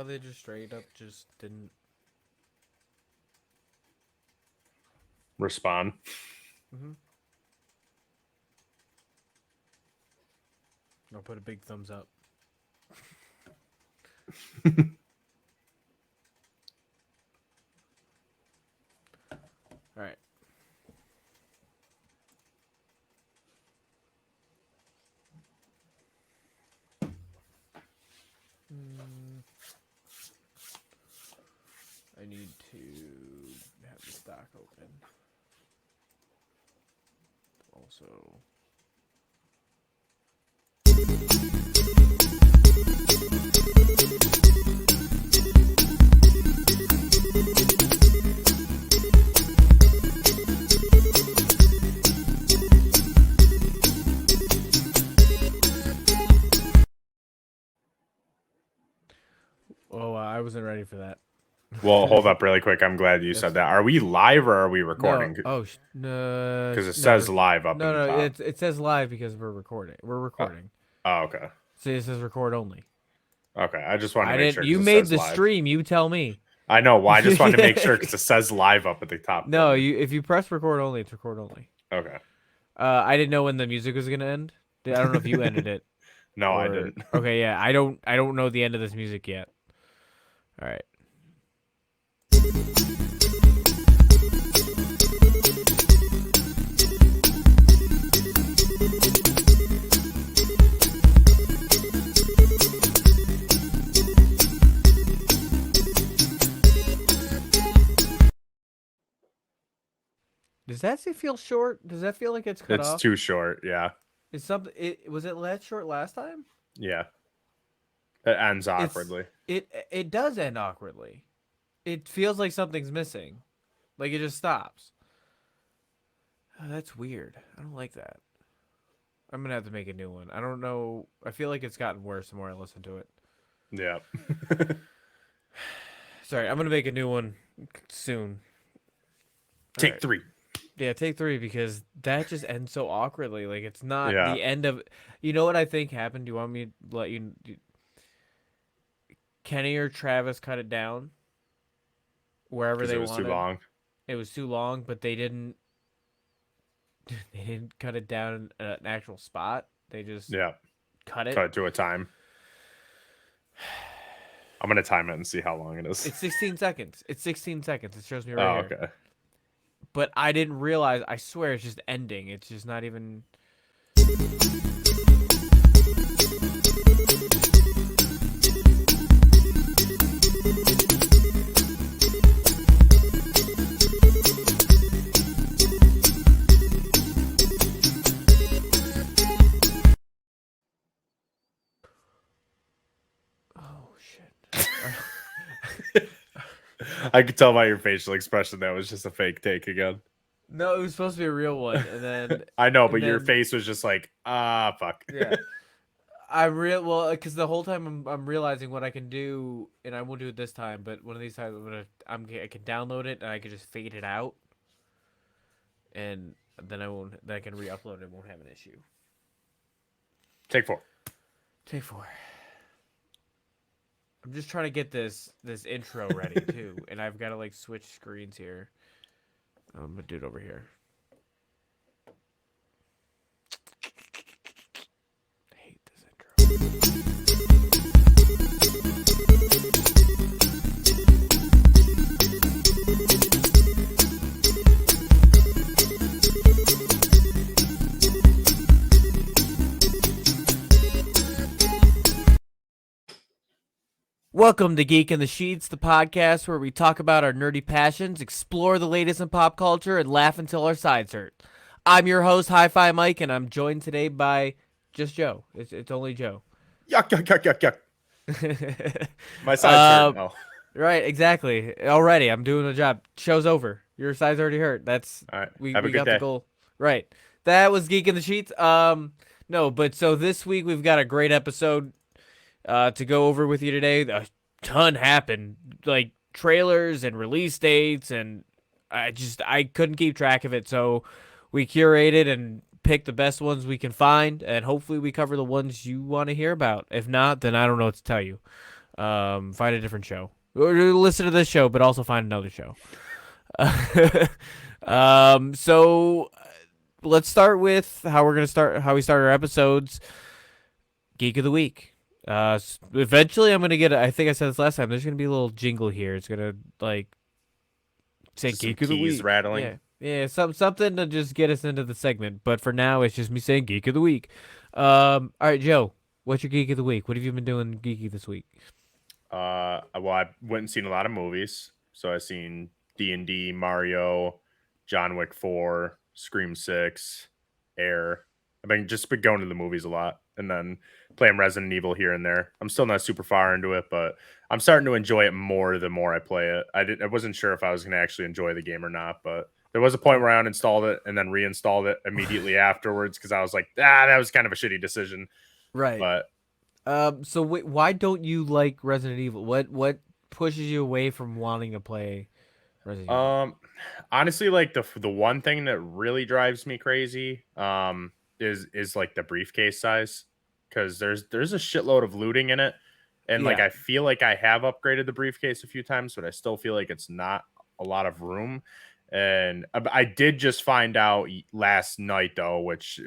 they just straight up just didn't. Respond. Mm-hmm. I'll put a big thumbs up. All right. I need to have the stock open. Also. Oh, I wasn't ready for that. Well, hold up really quick. I'm glad you said that. Are we live or are we recording? No. Oh, no. Because it says live up No, in the no. top. It says live because we're recording. We're recording. Oh, okay. See, it says record only. Okay. I just wanted to I make didn't. sure. You 'Cause it made says the live. stream. You tell me. I know. Well, I just wanted to make sure because it says live up at the top. No, if you press record only, it's record only. Okay. I didn't know when the music was gonna end. I don't know if you ended it. No, I didn't. Okay, yeah. I don't know the end of this music yet. All right. Does that feel short? Does that feel like it's cut It's off? too short. Yeah. It's something. Was it that short last time? Yeah. It ends awkwardly. It does end awkwardly. It feels like something's missing, like it just stops. Oh, that's weird. I don't like that. I'm gonna have to make a new one. I don't know. I feel like it's gotten worse the more I listen to it. Yeah. Sorry, I'm gonna make a new one soon. Take Alright. 3. Yeah, take 3 because that just ends so awkwardly. Like it's not Yeah. the end of. You know what I think happened? Do you want me to let you? Kenny or Travis cut it down wherever they It was wanted. too long. It was too long, but they didn't. They didn't cut it down in an actual spot. They just cut it. Cut it to a time. I'm gonna time it and see how long it is. It's 16 seconds. It's 16 seconds. It shows me right here. Okay. But I didn't realize. I swear it's just ending. It's just not even. Oh shit. I could tell by your facial expression that was just a fake take again. No, it was supposed to be a real one, and then I know, but your face was just like, fuck. yeah. Because the whole time I'm realizing what I can do, and I won't do it this time. But one of these times I can download it and I can just fade it out, and then I can re-upload it. Won't have an issue. Take 4. Take 4. I'm just trying to get this intro ready too, and I've got to like switch screens here. I'm gonna do it over here. I hate this intro. Welcome to Geek in the Sheets, the podcast where we talk about our nerdy passions, explore the latest in pop culture, and laugh until our sides hurt. I'm your host, Hi-Fi Mike, and I'm joined today by just Joe. It's only Joe. Yuck, yuck, yuck, yuck, yuck. My side's hurt now. Right, exactly. Already, I'm doing the job. Show's over. Your side's already hurt. That's All right. we Have a good got day. the goal. Right. That was Geek in the Sheets. No, but so this week we've got a great episode to go over with you today. A ton happened, like trailers and release dates, and I couldn't keep track of it. So we curated and picked the best ones we can find, and hopefully we cover the ones you want to hear about. If not, then I don't know what to tell you. Find a different show. Or listen to this show, but also find another show. So let's start with how we start our episodes. Geek of the week. Eventually I'm gonna get. I think I said this last time. There's gonna be a little jingle here. It's gonna like say Just some Geek of the keys week. rattling. Yeah, yeah, something to just get us into the segment. But for now, it's just me saying Geek of the week. All right, Joe. What's your Geek of the week? What have you been doing geeky this week? Well, I went and seen a lot of movies. So I seen D&D, Mario, John Wick 4, Scream 6, Air. I've been going to the movies a lot and then playing Resident Evil here and there. I'm still not super far into it, but I'm starting to enjoy it more the more I play it. I wasn't sure if I was going to actually enjoy the game or not, but there was a point where I uninstalled it and then reinstalled it immediately afterwards because I was like, that was kind of a shitty decision. Right. But So why don't you like Resident Evil? What pushes you away from wanting to play Resident Evil? honestly, like the one thing that really drives me crazy, is like the briefcase size, because there's a shitload of looting in it, and like Yeah. I feel like I have upgraded the briefcase a few times, but I still feel like it's not a lot of room. And I did just find out last night though, which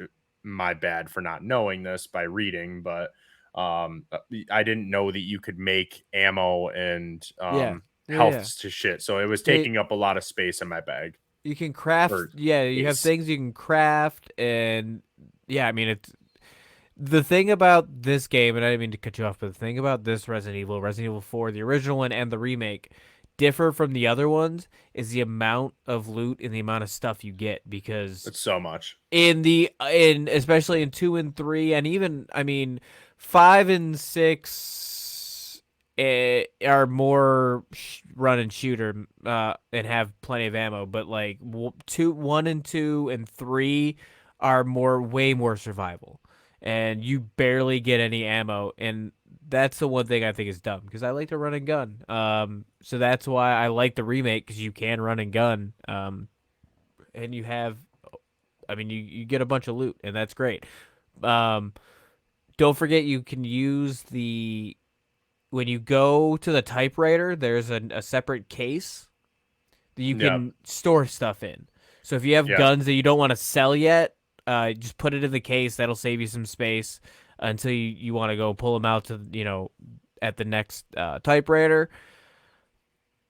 my bad for not knowing this by reading, but I didn't know that you could make ammo and Yeah. Yeah. Yeah. health to shit. So it was It taking up a lot of space in my bag you can craft. or Yeah, you have case. things you can craft, and yeah, I mean it's the thing about this game, and I didn't mean to cut you off, but the thing about this Resident Evil 4, the original one and the remake, differ from the other ones is the amount of loot and the amount of stuff you get because It's so much. in especially in 2 and 3 and even I mean 5 and 6 are more run and shooter and have plenty of ammo, but like 1 and 2 and 3 are way more survival, and you barely get any ammo, and that's the one thing I think is dumb because I like to run and gun. So that's why I like the remake because you can run and gun. And you have, I mean, you get a bunch of loot, and that's great. Um, don't forget you can use the when you go to the typewriter. There's a separate case that you Yeah. can store stuff in. So if you have Yeah. guns that you don't want to sell yet, just put it in the case. That'll save you some space until you want to go pull them out to at the next typewriter.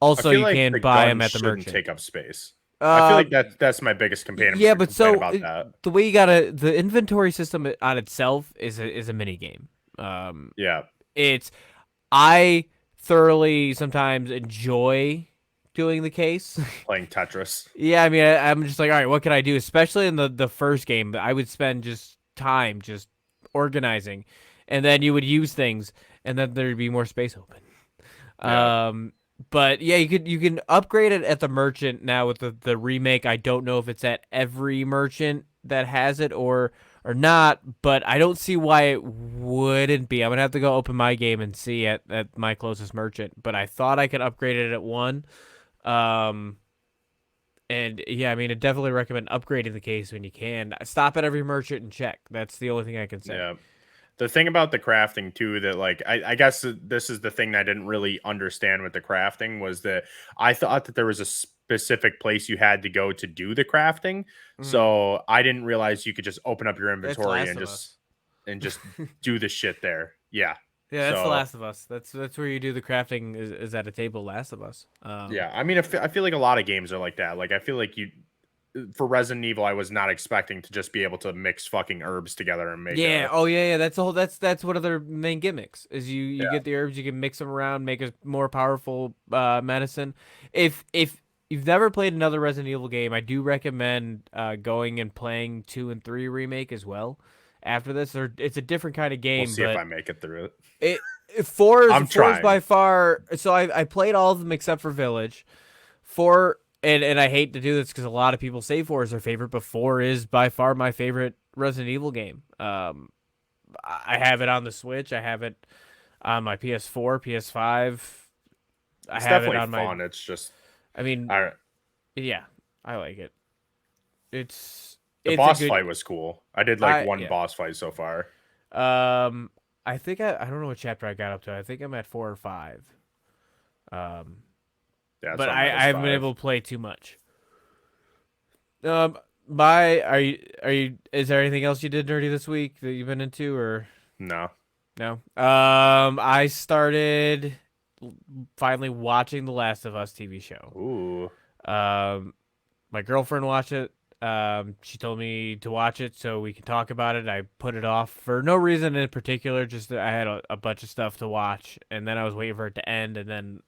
I Also, feel you like can the buy them guns at the shouldn't merchant. take up space. I feel Uh, like that's my biggest complaint yeah, but complaint so about that. the way you gotta the inventory system on itself is a mini game. Yeah. It's I thoroughly sometimes enjoy doing the case. Playing Tetris. Yeah, I mean, I'm just like, all right, what can I do? Especially in the first game, I would spend just time just organizing, and then you would use things, and then there'd be more space open. Yeah. But yeah, you can upgrade it at the merchant now with the remake. I don't know if it's at every merchant that has it or not, but I don't see why it wouldn't be. I'm gonna have to go open my game and see at my closest merchant. But I thought I could upgrade it at one. Um, and yeah, I mean, I definitely recommend upgrading the case when you can. Stop at every merchant and check. That's the only thing I can say. Yeah. The thing about the crafting too, that like I guess this is the thing that I didn't really understand with the crafting, was that I thought that there was a specific place you had to go to do the crafting. Mhm. So I didn't realize you could just open up your That's inventory Last and of just Us. do the shit there. Yeah. Yeah, that's The So Last of Us. That's where you do the crafting is at a table. Last of Us. yeah, I mean, I feel like a lot of games are like that. Like I feel like for Resident Evil, I was not expecting to just be able to mix fucking herbs together and make Yeah. a Oh yeah. Yeah. That's the whole. That's one of their main gimmicks. Is you yeah. get the herbs, you can mix them around, make a more powerful medicine. If you've never played another Resident Evil game, I do recommend going and playing 2 and 3 remake as well. After this, or it's a different kind of We'll game, see if but I make it through it. it four I'm is by trying. far. So I played all of them except for Village. Four, and I hate to do this because a lot of people say four is their favorite, but four is by far my favorite Resident Evil game. I have it on the Switch. I have it on my PS4, PS5. I It's have it definitely on my. fun. It's just I mean, I yeah, I like it. It's the it's a boss good. fight was cool. I did like I one yeah. boss fight so far. Um, I think I don't know what chapter I got up to. I think I'm at 4 or 5. Yeah, But so I'm at I is haven't been 5. able to play too much. My are you? Is there anything else you did nerdy this week that you've been into or No. no? I started finally watching the Last of Us TV show. Ooh. Um, my girlfriend watched it. She told me to watch it so we can talk about it. I put it off for no reason in particular, just that I had a bunch of stuff to watch, and then I was waiting for it to end, and then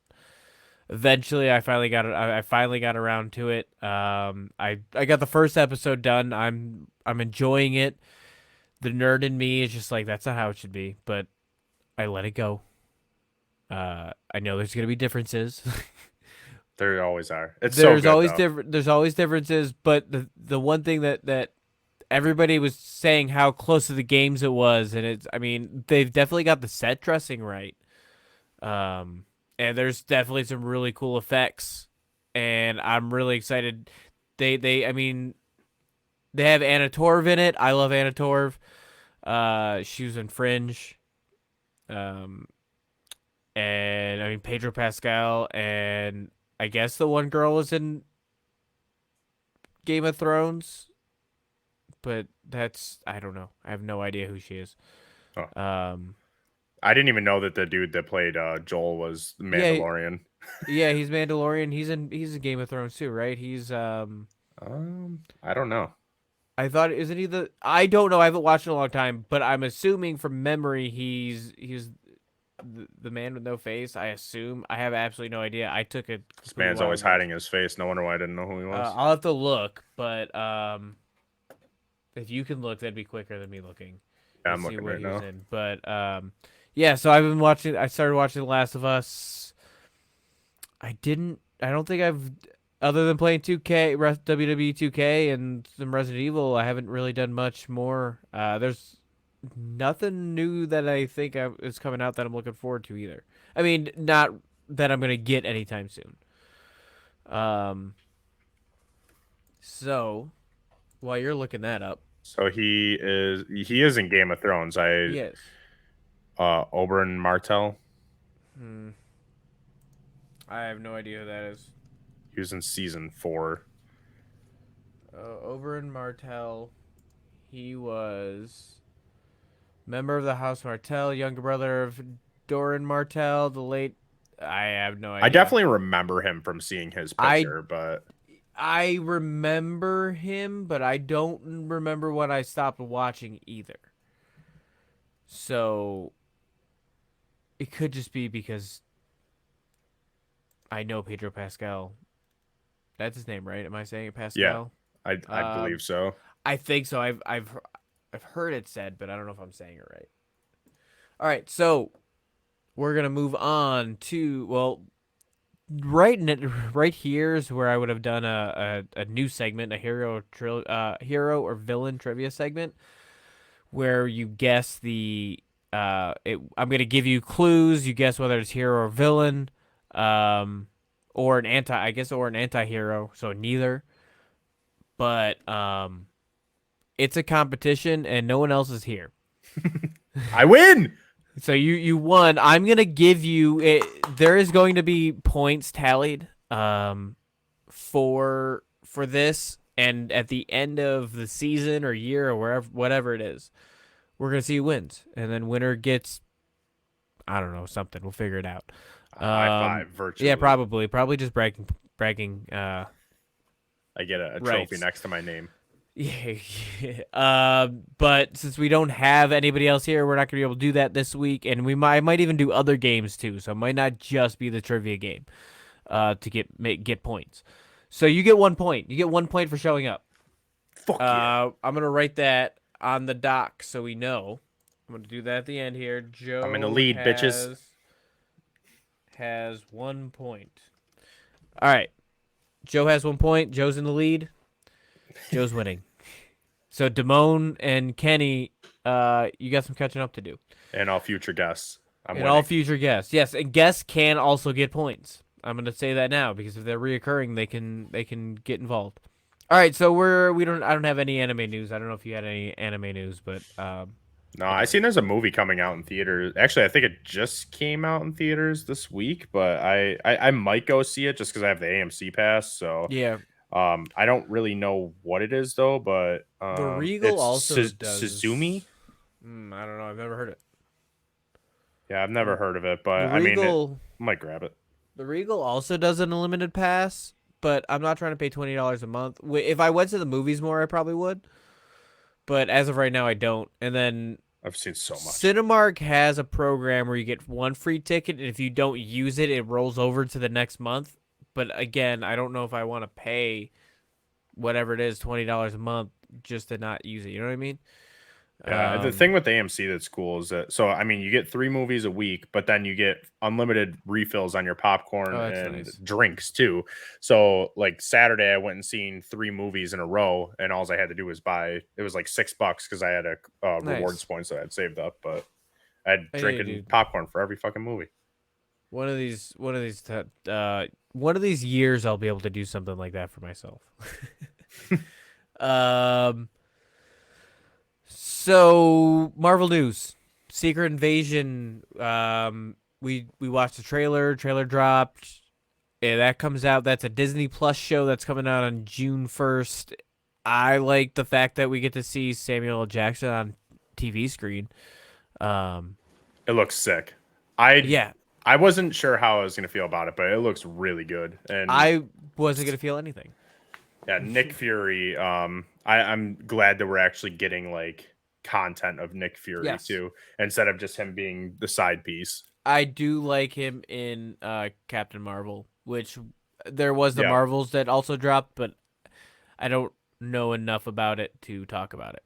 eventually I finally got around to it. I got the first episode done. I'm enjoying it. The nerd in me is just like that's not how it should be, but I let it go. I know there's gonna be differences. There always are. It's so good though. There's always differences, but the one thing that everybody was saying how close to the games it was, and it's I mean they've definitely got the set dressing right. And there's definitely some really cool effects, and I'm really excited. I mean they have Anna Torv in it. I love Anna Torv. She was in Fringe. Um, and I mean Pedro Pascal, and I guess the one girl is in Game of Thrones, but that's I don't know. I have no idea who she is. Oh. Um, I didn't even know that the dude that played Joel was the yeah, Mandalorian. yeah, he's Mandalorian. He's in Game of Thrones too, right? I don't know. I thought isn't he the I don't know. I haven't watched in a long time, but I'm assuming from memory he's the man with no face. I assume. I have absolutely no idea. I took it. This man's always hiding his face. No wonder why I didn't know who he was. I'll have to look, but if you can look, that'd be quicker than me looking. Yeah, To I'm see looking what right he was now. in. But yeah. So I've been watching. I started watching The Last of Us. I don't think I've. Other than playing 2K, WWE 2K, and some Resident Evil, I haven't really done much more. There's nothing new that I think is coming out that I'm looking forward to either. I mean, not that I'm gonna get anytime soon. Um, so while you're looking that up, So he is in Game of Thrones. yes. Oberyn Martell. Hmm. I have no idea who that is. He was in season 4. Oberyn Martell. He was member of the House Martell, younger brother of Doran Martell, the late. I have no idea. I definitely remember him from seeing his I picture, but I remember him, but I don't remember when I stopped watching either. So it could just be because I know Pedro Pascal. That's his name, right? Am I saying it yeah, Pascal? I believe so. I think so. I've heard it said, but I don't know if I'm saying it right. All right, so we're gonna move on to right here is where I would have done a new segment, a hero or villain trivia segment, where you guess I'm gonna give you clues. You guess whether it's hero or villain, or an anti-hero. So neither. But it's a competition, and no one else is here. I win. So you won. I'm gonna give you it. There is going to be points tallied for this, and at the end of the season or year or whatever it is, we're gonna see who wins, and then winner gets I don't know something. We'll figure it out. High five virtually. Yeah, probably just bragging. I get a Right. trophy next to my name. Yeah, but since we don't have anybody else here, we're not gonna be able to do that this week, and I might even do other games too. So it might not just be the trivia game, to get points. So you get 1 point. You get 1 point for showing up. Fuck yeah. I'm gonna write that on the doc so we know. I'm gonna do that at the end here. Joe, I'm in the lead, bitches. Has 1 point. All right, Joe has 1 point. Joe's in the lead. Joe's winning. So Damone and Kenny, you got some catching up to do. And all future guests. I'm and winning. all future guests, yes, and guests can also get points. I'm gonna say that now because if they're reoccurring, they can get involved. All right, so I don't have any anime news. I don't know if you had any anime news, but No, I seen there's a movie coming out in theaters. Actually, I think it just came out in theaters this week, but I might go see it just because I have the AMC pass. So Yeah, I don't really know what it is though, but the Regal it's also Suzumi. does. I don't know. I've never heard it. Yeah, I've never heard of it, The but I mean, it Regal, might grab it. the Regal also does an unlimited pass, but I'm not trying to pay $20 a month. If I went to the movies more, I probably would. But as of right now, I don't. And then I've seen so much. Cinemark has a program where you get one free ticket, and if you don't use it, it rolls over to the next month. But again, I don't know if I want to pay whatever it is, $20 a month, just to not use it. You know what I mean? Yeah, the thing with AMC that's cool is that I mean you get 3 movies a week, but then you get unlimited refills on your popcorn Oh, that's and nice. drinks too. So like Saturday, I went and seen 3 movies in a row, and all I had to do was buy. It was like $6 because I had a rewards Nice. points that I had saved up, but I had Hey, drinking dude. popcorn for every fucking movie. One of these years, I'll be able to do something like that for myself. um. So Marvel news, Secret Invasion. We watched the trailer. Trailer dropped. Yeah, that comes out. That's a Disney Plus show that's coming out on June 1st. I like the fact that we get to see Samuel L. Jackson on TV screen. Um, It looks sick. I yeah, I wasn't sure how I was gonna feel about it, but it looks really good. And I wasn't gonna feel anything. yeah, Nick Fury. I'm glad that we're actually getting like content of Nick Fury Yes, too, instead of just him being the side piece. I do like him in Captain Marvel, which there was the Yeah, Marvels that also dropped, but I don't know enough about it to talk about it.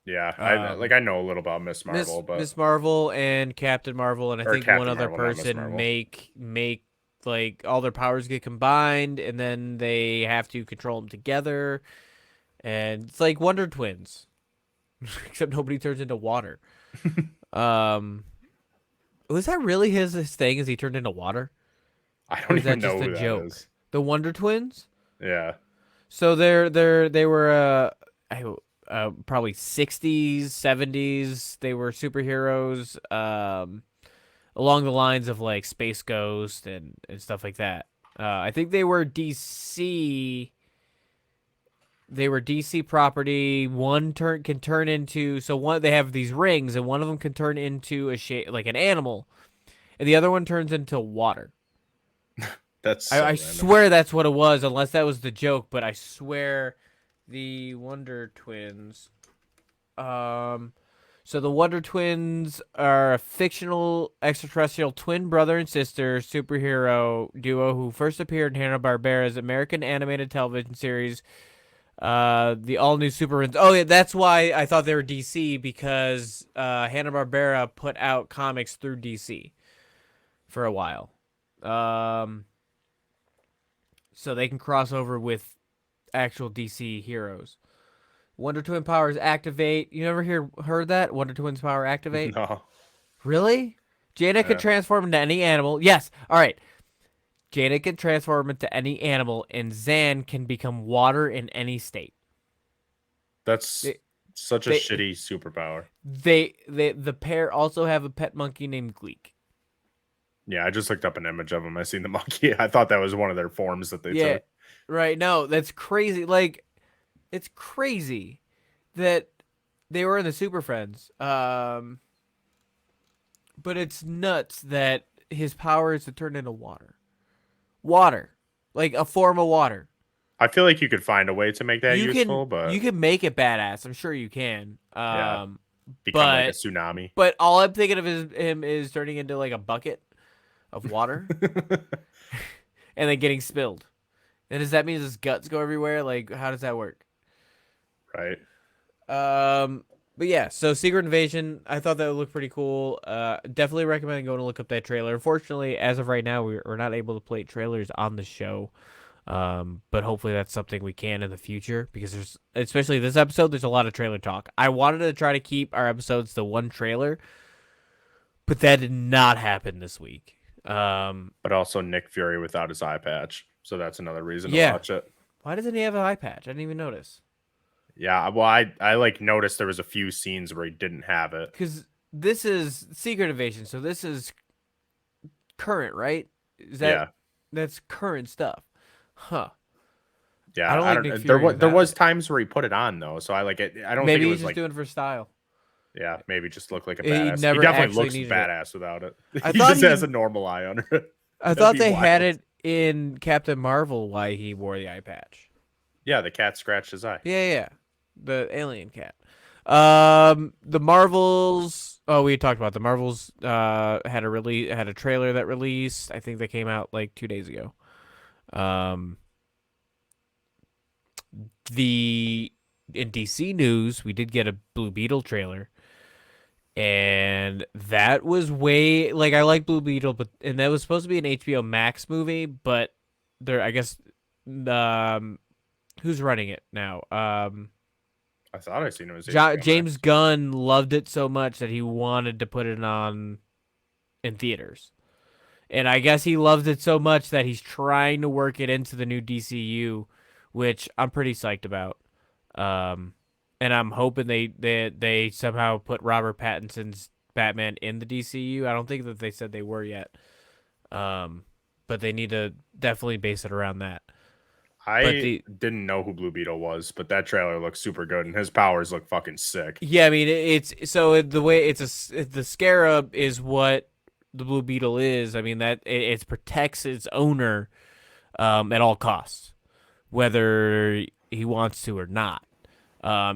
yeah. Um, I know a little about Miss Marvel, but Miss Marvel and Captain Marvel, and I or think one Captain other Marvel, not Miss person Marvel. make like all their powers get combined, and then they have to control them together, and it's like Wonder Twins, except nobody turns into water. Um, was that really his thing? Is he turned into water, I or don't is that even just know a who that joke? is. The Wonder Twins. Yeah, So they were probably 60s, 70s. They were superheroes along the lines of like Space Ghost and stuff like that. I think they were DC. They were DC property. One can turn into, so one they have these rings, and one of them can turn into a shape like an animal, and the other one turns into water. that's I so random. swear that's what it was, unless that was the joke. But I swear the Wonder Twins. Um, so the Wonder Twins are a fictional extraterrestrial twin brother and sister superhero duo who first appeared in Hanna-Barbera's American animated television series, the all-new Super. Oh yeah, that's why I thought they were DC, because Hanna-Barbera put out comics through DC for a while. Um, so they can cross over with actual DC heroes. Wonder Twin powers activate. You never heard that? Wonder Twin's power activate? No, Really? Janet can yeah, transform into any animal. Yes. All right. Janet can transform into any animal, and Zan can become water in any state. that's They, such a they, shitty superpower. the pair also have a pet monkey named Gleek. Yeah, I just looked up an image of him. I seen the monkey. I thought that was one of their forms that they Yeah. took. Right. No, that's crazy. Like, it's crazy that they were in the Super Friends. But it's nuts that his power is to turn into water. Water. Like a form of water. I feel like you could find a way to make that useful, You but can make it badass. I'm sure you can. yeah, become like a But tsunami. all I'm thinking of is him is turning into like a bucket of water and then getting spilled. And does that mean his guts go everywhere? Like, how does that work? Right. But yeah, so Secret Invasion, I thought that would look pretty cool. Definitely recommend going to look up that trailer. Unfortunately, as of right now, we're not able to play trailers on the show. But hopefully that's something we can in the future, because there's, especially this episode, there's a lot of trailer talk. I wanted to try to keep our episodes to one trailer, but that did not happen this week. But also Nick Fury without his eye patch. So that's another reason to Yeah. watch it. Why doesn't he have an eye patch? I didn't even notice. Yeah, well, I like noticed there was a few scenes where he didn't have it. Because this is Secret Invasion, so this is current, right? Is that Yeah, that's current stuff? Huh. I yeah. don't I think Nick don't. There Fury was was that late. times where he put it on though, so I like it. I don't think it Maybe he's was just like, doing it for style. yeah, maybe just look like a He badass. He never definitely actually looks needed it. badass without it. I He thought just has he a normal eye under it. I That'd thought be they had wild. it in Captain Marvel why he wore the eye patch. Yeah, the cat scratched his eye. Yeah, yeah. The alien cat. The Marvels. Oh, we talked about the Marvels. Had a trailer that released. I think they came out like 2 days ago. Um, the in DC news, we did get a Blue Beetle trailer, and that was way like I like Blue Beetle, but and that was supposed to be an HBO Max movie, but there, I guess, um, who's running it now? I thought I seen it was HBO James Max. Gunn loved it so much that he wanted to put it on in theaters. And I guess he loved it so much that he's trying to work it into the new DCU, which I'm pretty psyched about. Um, and I'm hoping they somehow put Robert Pattinson's Batman in the DCU. I don't think that they said they were yet. But they need to definitely base it around that. But I the didn't know who Blue Beetle was, but that trailer looks super good, and his powers look fucking sick. Yeah, I mean it's so the way the Scarab is what the Blue Beetle is. I mean that it protects its owner at all costs, whether he wants to or not.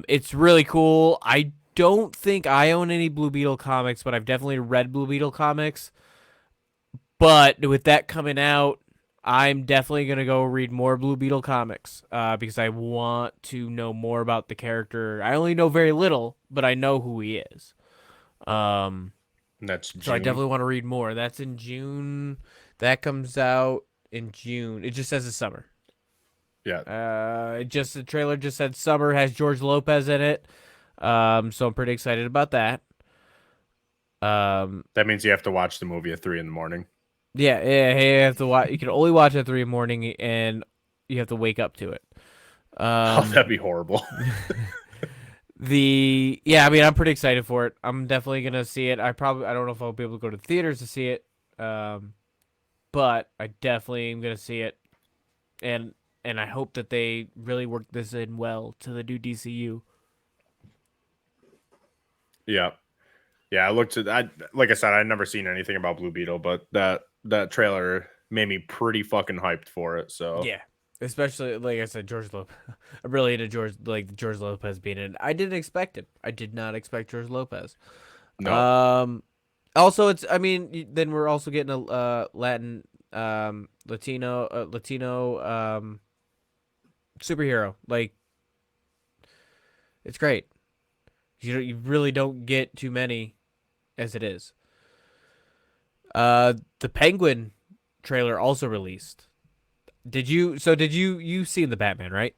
It's really cool. I don't think I own any Blue Beetle comics, but I've definitely read Blue Beetle comics. But with that coming out, I'm definitely gonna go read more Blue Beetle comics because I want to know more about the character. I only know very little, but I know who he is. Um, And that's so I June. definitely want to read more. That's in June. That comes out in June. It just says it's summer. Yeah, The trailer just said summer has George Lopez in it. So I'm pretty excited about that. Um, that means you have to watch the movie at 3 in the morning. yeah, hey, you have to watch. You can only watch at 3 in the morning, and you have to wake up to it. Oh, that'd be horrible. I mean, I'm pretty excited for it. I'm definitely gonna see it. I don't know if I'll be able to go to theaters to see it. But I definitely am gonna see it, and I hope that they really work this in well to the new DCU. Yeah, yeah. I looked at. Like I said, I'd never seen anything about Blue Beetle, but that trailer made me pretty fucking hyped for it. So Yeah, especially like I said, George Lopez. I'm really into George Lopez being in it. I didn't expect it. I did not expect George Lopez. no, Um, Also, it's. I mean, then we're also getting a Latin, Latino superhero. Like, it's great. You really don't get too many, as it is. The Penguin trailer also released. Did you? So did you seen the Batman, right?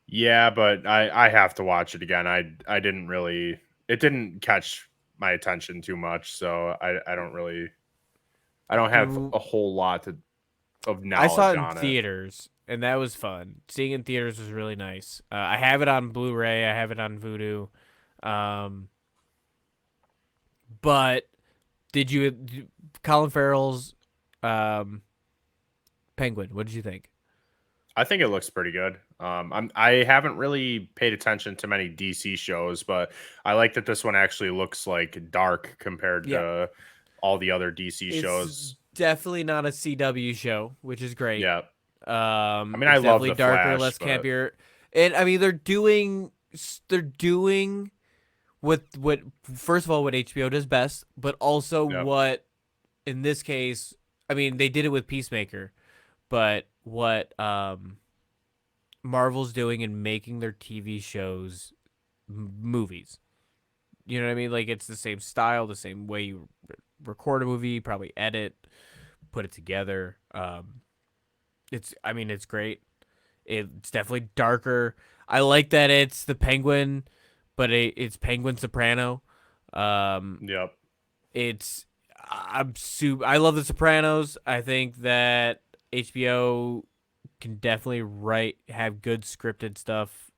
yeah, but I have to watch it again. I didn't really. It didn't catch my attention too much, so I don't really. I don't have The a whole lot of I saw knowledge it in on it. theaters, and that was fun. Seeing it in theaters was really nice. I have it on Blu-ray. I have it on Vudu. Um, but Colin Farrell's um, Penguin? What did you think? I think it looks pretty good. I haven't really paid attention to many DC shows, but I like that this one actually looks like dark compared Yeah, to all the other DC it's shows. definitely not a CW show, which is great. Yeah, I mean, I It's love definitely the darker, Flash, less but campier, and I mean they're doing what first of all what HBO does best, but also yeah, what in this case, I mean they did it with Peacemaker, but what Marvel's doing in making their TV shows movies. You know what I mean? Like it's the same style, the same way you record a movie, probably edit, put it together. I mean it's great. It's definitely darker. I like that it's the Penguin, but it's Penguin Soprano. Um, yep, it's I love The Sopranos. I think that HBO can definitely have good scripted stuff.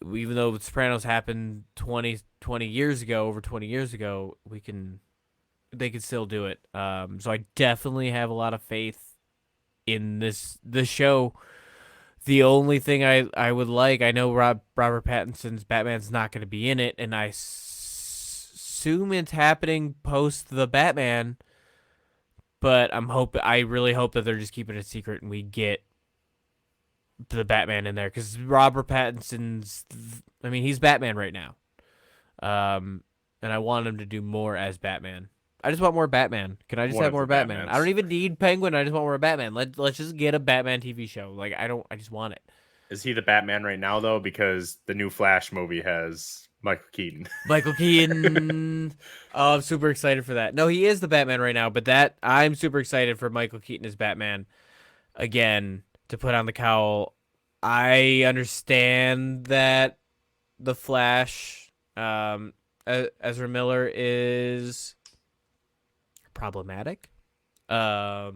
Even though The Sopranos happened 20 years ago, over 20 years ago, they can still do it. So I definitely have a lot of faith in this show. The only thing I would like, I know Robert Pattinson's Batman's not going to be in it, and assume it's happening post the Batman. But I really hope that they're just keeping it a secret and we get the Batman in there because Robert Pattinson's, I mean, he's Batman right now. And I want him to do more as Batman. I just want more Batman. Can I just One have of more the Batman? Batmans. I don't even need Penguin. I just want more Batman. Let's just get a Batman TV show. Like I just want it. Is he the Batman right now though? Because the new Flash movie has Michael Keaton. Michael Keaton. Oh, I'm super excited for that. No, he is the Batman right now, but I'm super excited for Michael Keaton as Batman again to put on the cowl. I understand that the Flash, Ezra Miller is problematic, but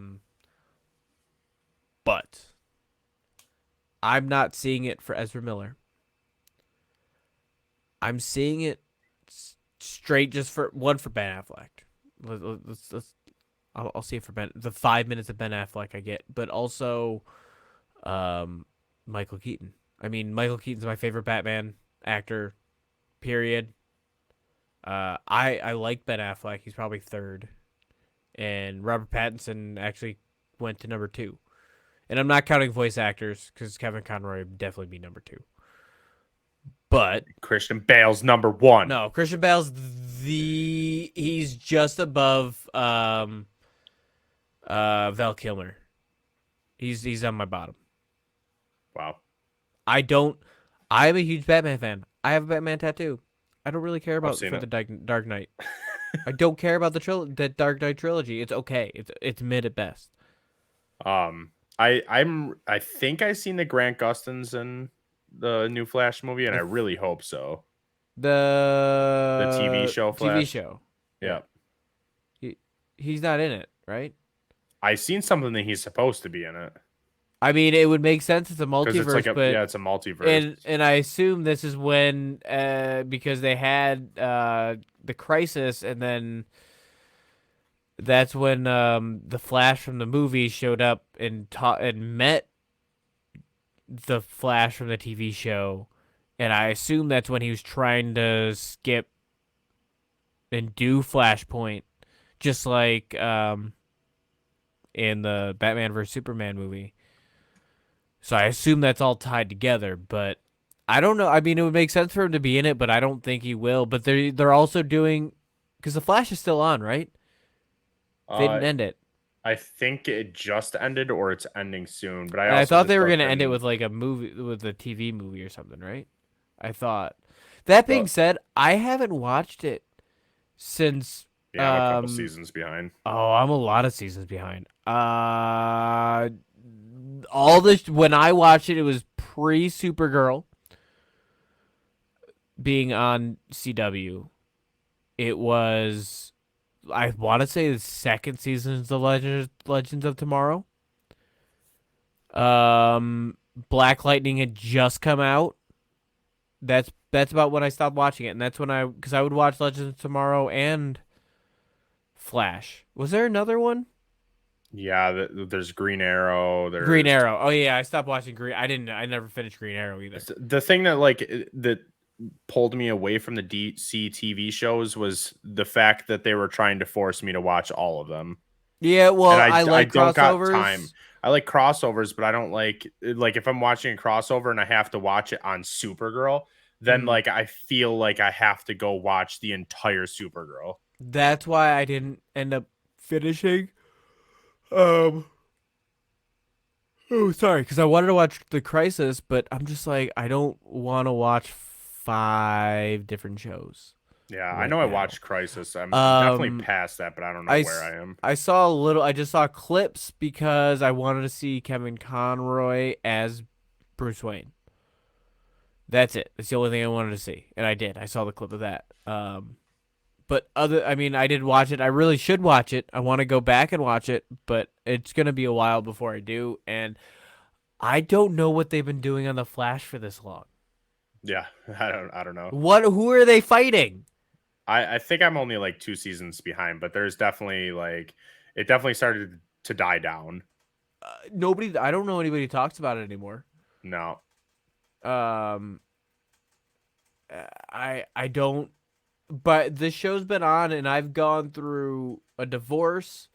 I'm not seeing it for Ezra Miller. I'm seeing it straight just for Ben Affleck. I'll see it for the 5 minutes of Ben Affleck I get, but also, Michael Keaton. I mean, Michael Keaton's my favorite Batman actor. Period. I like Ben Affleck. He's probably third, and Robert Pattinson actually went to number 2. And I'm not counting voice actors because Kevin Conroy would definitely be number 2. But Christian Bale's number 1. no, Christian Bale's he's just above Val Kilmer. He's on my bottom. Wow. I'm a huge Batman fan. I have a Batman tattoo. I don't really care about seen for it. the Dark Knight. I don't care about the Dark Knight trilogy. It's okay. It's mid at best. I think I seen the Grant Gustins in the new Flash movie, and I really hope so. The TV show TV Flash? show. Yeah. He's not in it, right? I seen something that he's supposed to be in it. I mean, it would make sense. It's a Because multiverse, it's like but it's a multiverse. and I assume this is when because they had the Crisis, and then that's when the Flash from the movie showed up and met the Flash from the TV show, and I assume that's when he was trying to skip and do Flashpoint, just like in the Batman vs Superman movie. So I assume that's all tied together, but I don't know. I mean, it would make sense for him to be in it, but I don't think he will. But they're also doing, because the Flash is still on, right? They didn't end it. I think it just ended, or it's ending soon. But I thought they were gonna end it with like a movie, with a TV movie or something, right? I thought. That being said, I haven't watched it since. Yeah, I'm a couple seasons behind. Oh, I'm a lot of seasons behind. All this when I watched it, it was pre Supergirl being on CW. It was, I want to say, the second season of the Legends of Tomorrow. Black Lightning had just come out. That's about when I stopped watching it, and that's when because I would watch Legends of Tomorrow and Flash. Was there another one? Yeah, there's Green Arrow. Green Arrow. Oh yeah, I stopped watching Green. I never finished Green Arrow either. The thing that that pulled me away from the DC TV shows was the fact that they were trying to force me to watch all of them. Yeah, well, and I like don't crossovers. Got time. I like crossovers, but I don't like if I'm watching a crossover and I have to watch it on Supergirl, then I feel like I have to go watch the entire Supergirl. That's why I didn't end up finishing. Oh, sorry, because I wanted to watch The Crisis, but I'm just like, I don't want to watch 5 different shows. Yeah, right I know now. I watched Crisis. I'm definitely past that, but I don't know where I am. I saw a little. I just saw clips because I wanted to see Kevin Conroy as Bruce Wayne. That's it. That's the only thing I wanted to see, and I did. I saw the clip of that. But I mean, I did watch it. I really should watch it. I want to go back and watch it, but it's gonna be a while before I do. And I don't know what they've been doing on the Flash for this long. Yeah, I don't know. Who are they fighting? I think I'm only like 2 seasons behind, but there's definitely like it definitely started to die down. Nobody, I don't know anybody talks about it anymore. No. Um, I don't. But this show's been on, and I've gone through a divorce,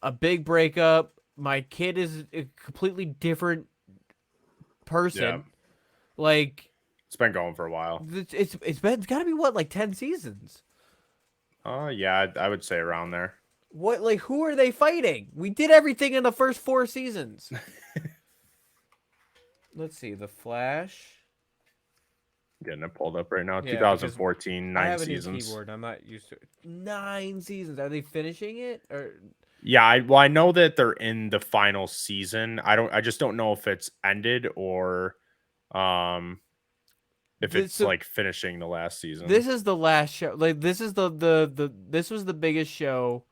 a big breakup. My kid is a completely different Yeah. person. Like It's been going for a while. it's got to be what, like 10 seasons. Yeah, I would say around there. What, like, who are they fighting? We did everything in the first 4 seasons. Let's see, The Flash. Getting it pulled up right now. Yeah, because 2014, I nine have a new seasons. keyboard. I'm not used to it. 9 seasons. Are they finishing it or? Yeah, I know that they're in the final season. I just don't know if it's ended or um if it's So like finishing the last season. this is the last show. Like, this is the this was the biggest show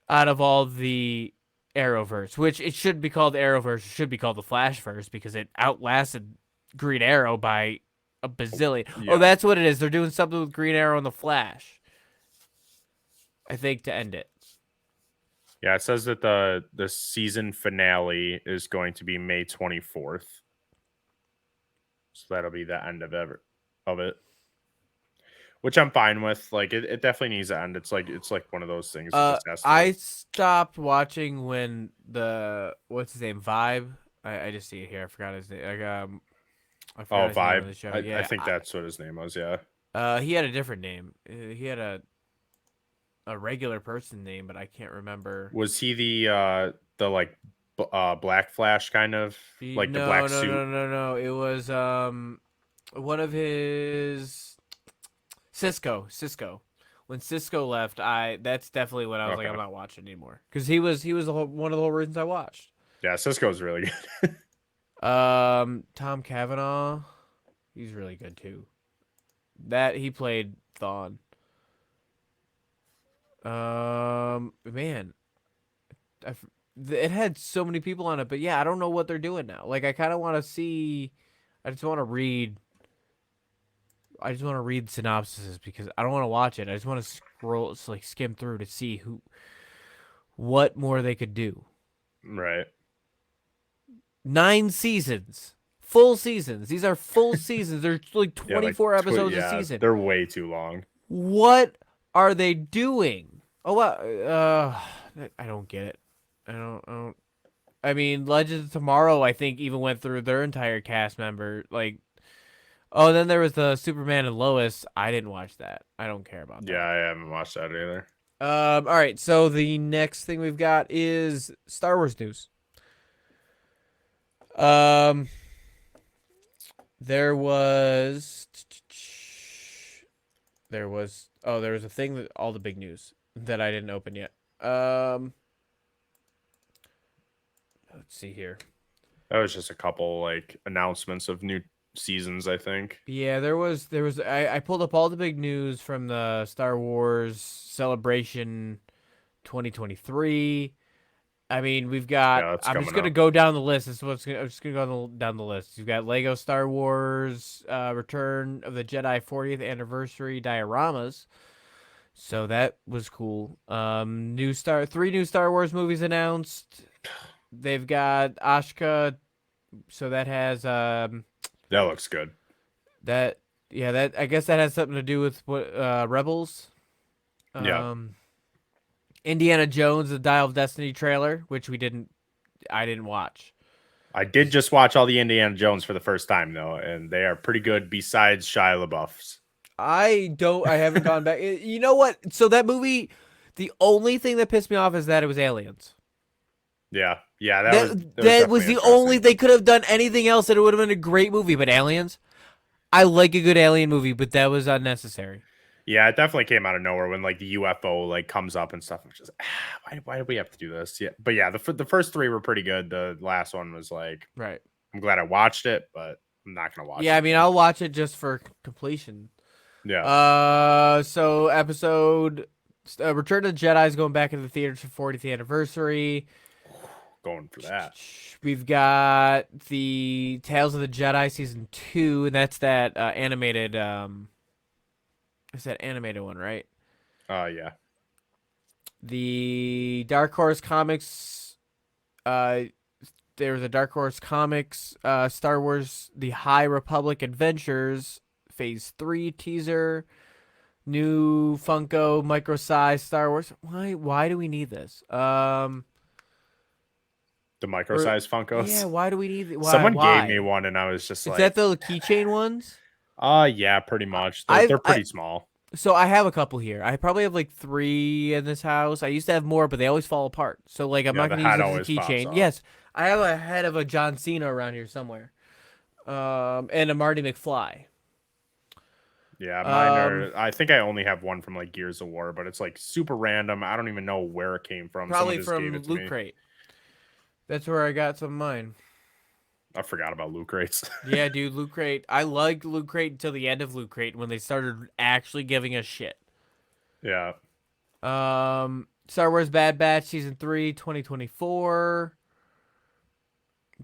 out of all the Arrowverse, which it should be called Arrowverse. It should be called the Flashverse because it outlasted Green Arrow by a bazillion. Yeah. Oh, that's what it is. They're doing something with Green Arrow and the Flash, I think, to end it. Yeah, it says that the season finale is going to be May 24th. So that'll be the end of it. Which I'm fine with. Like it definitely needs to end. It's like one of those things. It just has to. I stopped watching when the what's his name, Vibe. I just see it here. I forgot his name. I forgot his name on Vibe. the show. I Yeah, think that's what his name was. Yeah. he had a different name. He had a regular person name, but I can't remember. Was he the like Black Flash kind of like the No, black no, suit? no, no, no. It was one of his Cisco. When Cisco left, that's definitely when I was like, I'm Okay. not watching anymore because he was one of the whole reasons I watched. Yeah, Cisco's really good. Tom Cavanaugh, he's really good too. That he played Thawne. Man, it had so many people on it, but yeah, I don't know what they're doing now. Like, I kind of want to see. I just want to read. I just want to read synopsises because I don't want to watch it. I just want to scroll, like skim through to see what more they could do. Right. 9 seasons, full seasons. These are full seasons. They're like Yeah, 24 episodes a yeah, season. they're way too long. What are they doing? Oh, I don't get it. I don't. I mean, Legends of Tomorrow, I think, even went through their entire cast member. Like, oh, then there was the Superman and Lois. I didn't watch that. I don't care about that. Yeah, I haven't watched that either. All right. So the next thing we've got is Star Wars news. There was a thing that all the big news that I didn't open yet. Let's see here. That was just a couple like announcements of new seasons, I think. Yeah, there was I pulled up all the big news from the Star Wars Celebration 2023. I mean, we've got. Yeah, that's I'm just coming gonna up. go down the list. I'm just gonna go down the list. You've got Lego Star Wars Return of the Jedi 40th Anniversary dioramas. So that was cool. Three new Star Wars movies announced. They've got Ashka. So that has That looks good. that yeah, that I guess that has something to do with what Rebels. Yeah. Indiana Jones, the Dial of Destiny trailer, which I didn't watch. I did just watch all the Indiana Jones for the first time though, and they are pretty good besides Shia LaBeouf's. I haven't gone back. You know what? So that movie, the only thing that pissed me off is that it was aliens. Yeah. Yeah, That that was the definitely only, interesting. they could have done anything else and it would have been a great movie, but aliens? I like a good alien movie, but that was unnecessary. Yeah, it definitely came out of nowhere when like the UFO like comes up and stuff. I'm just why do we have to do this? Yeah, but yeah, the first three were pretty good. The last one was like Right. I'm glad I watched it, but I'm not gonna watch Yeah, it. I mean, I'll watch it just for completion. Yeah, So episode Return of the Jedi is going back into the theaters for 40th anniversary. going for that. We've got the Tales of the Jedi season 2, and that's that animated. It's that animated one, right? Yeah. The Dark Horse Comics. There was a Dark Horse Comics Star Wars The High Republic Adventures Phase 3 teaser. New Funko micro-size Star Wars. Why do we need this? The micro-size Funkos. Yeah, why do we need why Someone why? gave me one and I was just Is like, that the keychain ones? Yeah, pretty much. They're pretty small. So I have a couple here. I probably have like 3 in this house. I used to have more, but they always fall apart. So like I'm not the gonna use hat it as a always pops keychain. off. Yes, I have a head of a John Cena around here somewhere, and a Marty McFly. Yeah, mine are. I think I only have one from like Gears of War, but it's like super random. I don't even know where it came from. Probably Someone just gave from it to Loot me. Crate. That's where I got some of mine. I forgot about Loot Crates. Yeah, dude, Loot Crate. I liked Loot Crate until the end of Loot Crate when they started actually giving us shit. Yeah. Star Wars Bad Batch Season 3, 2024.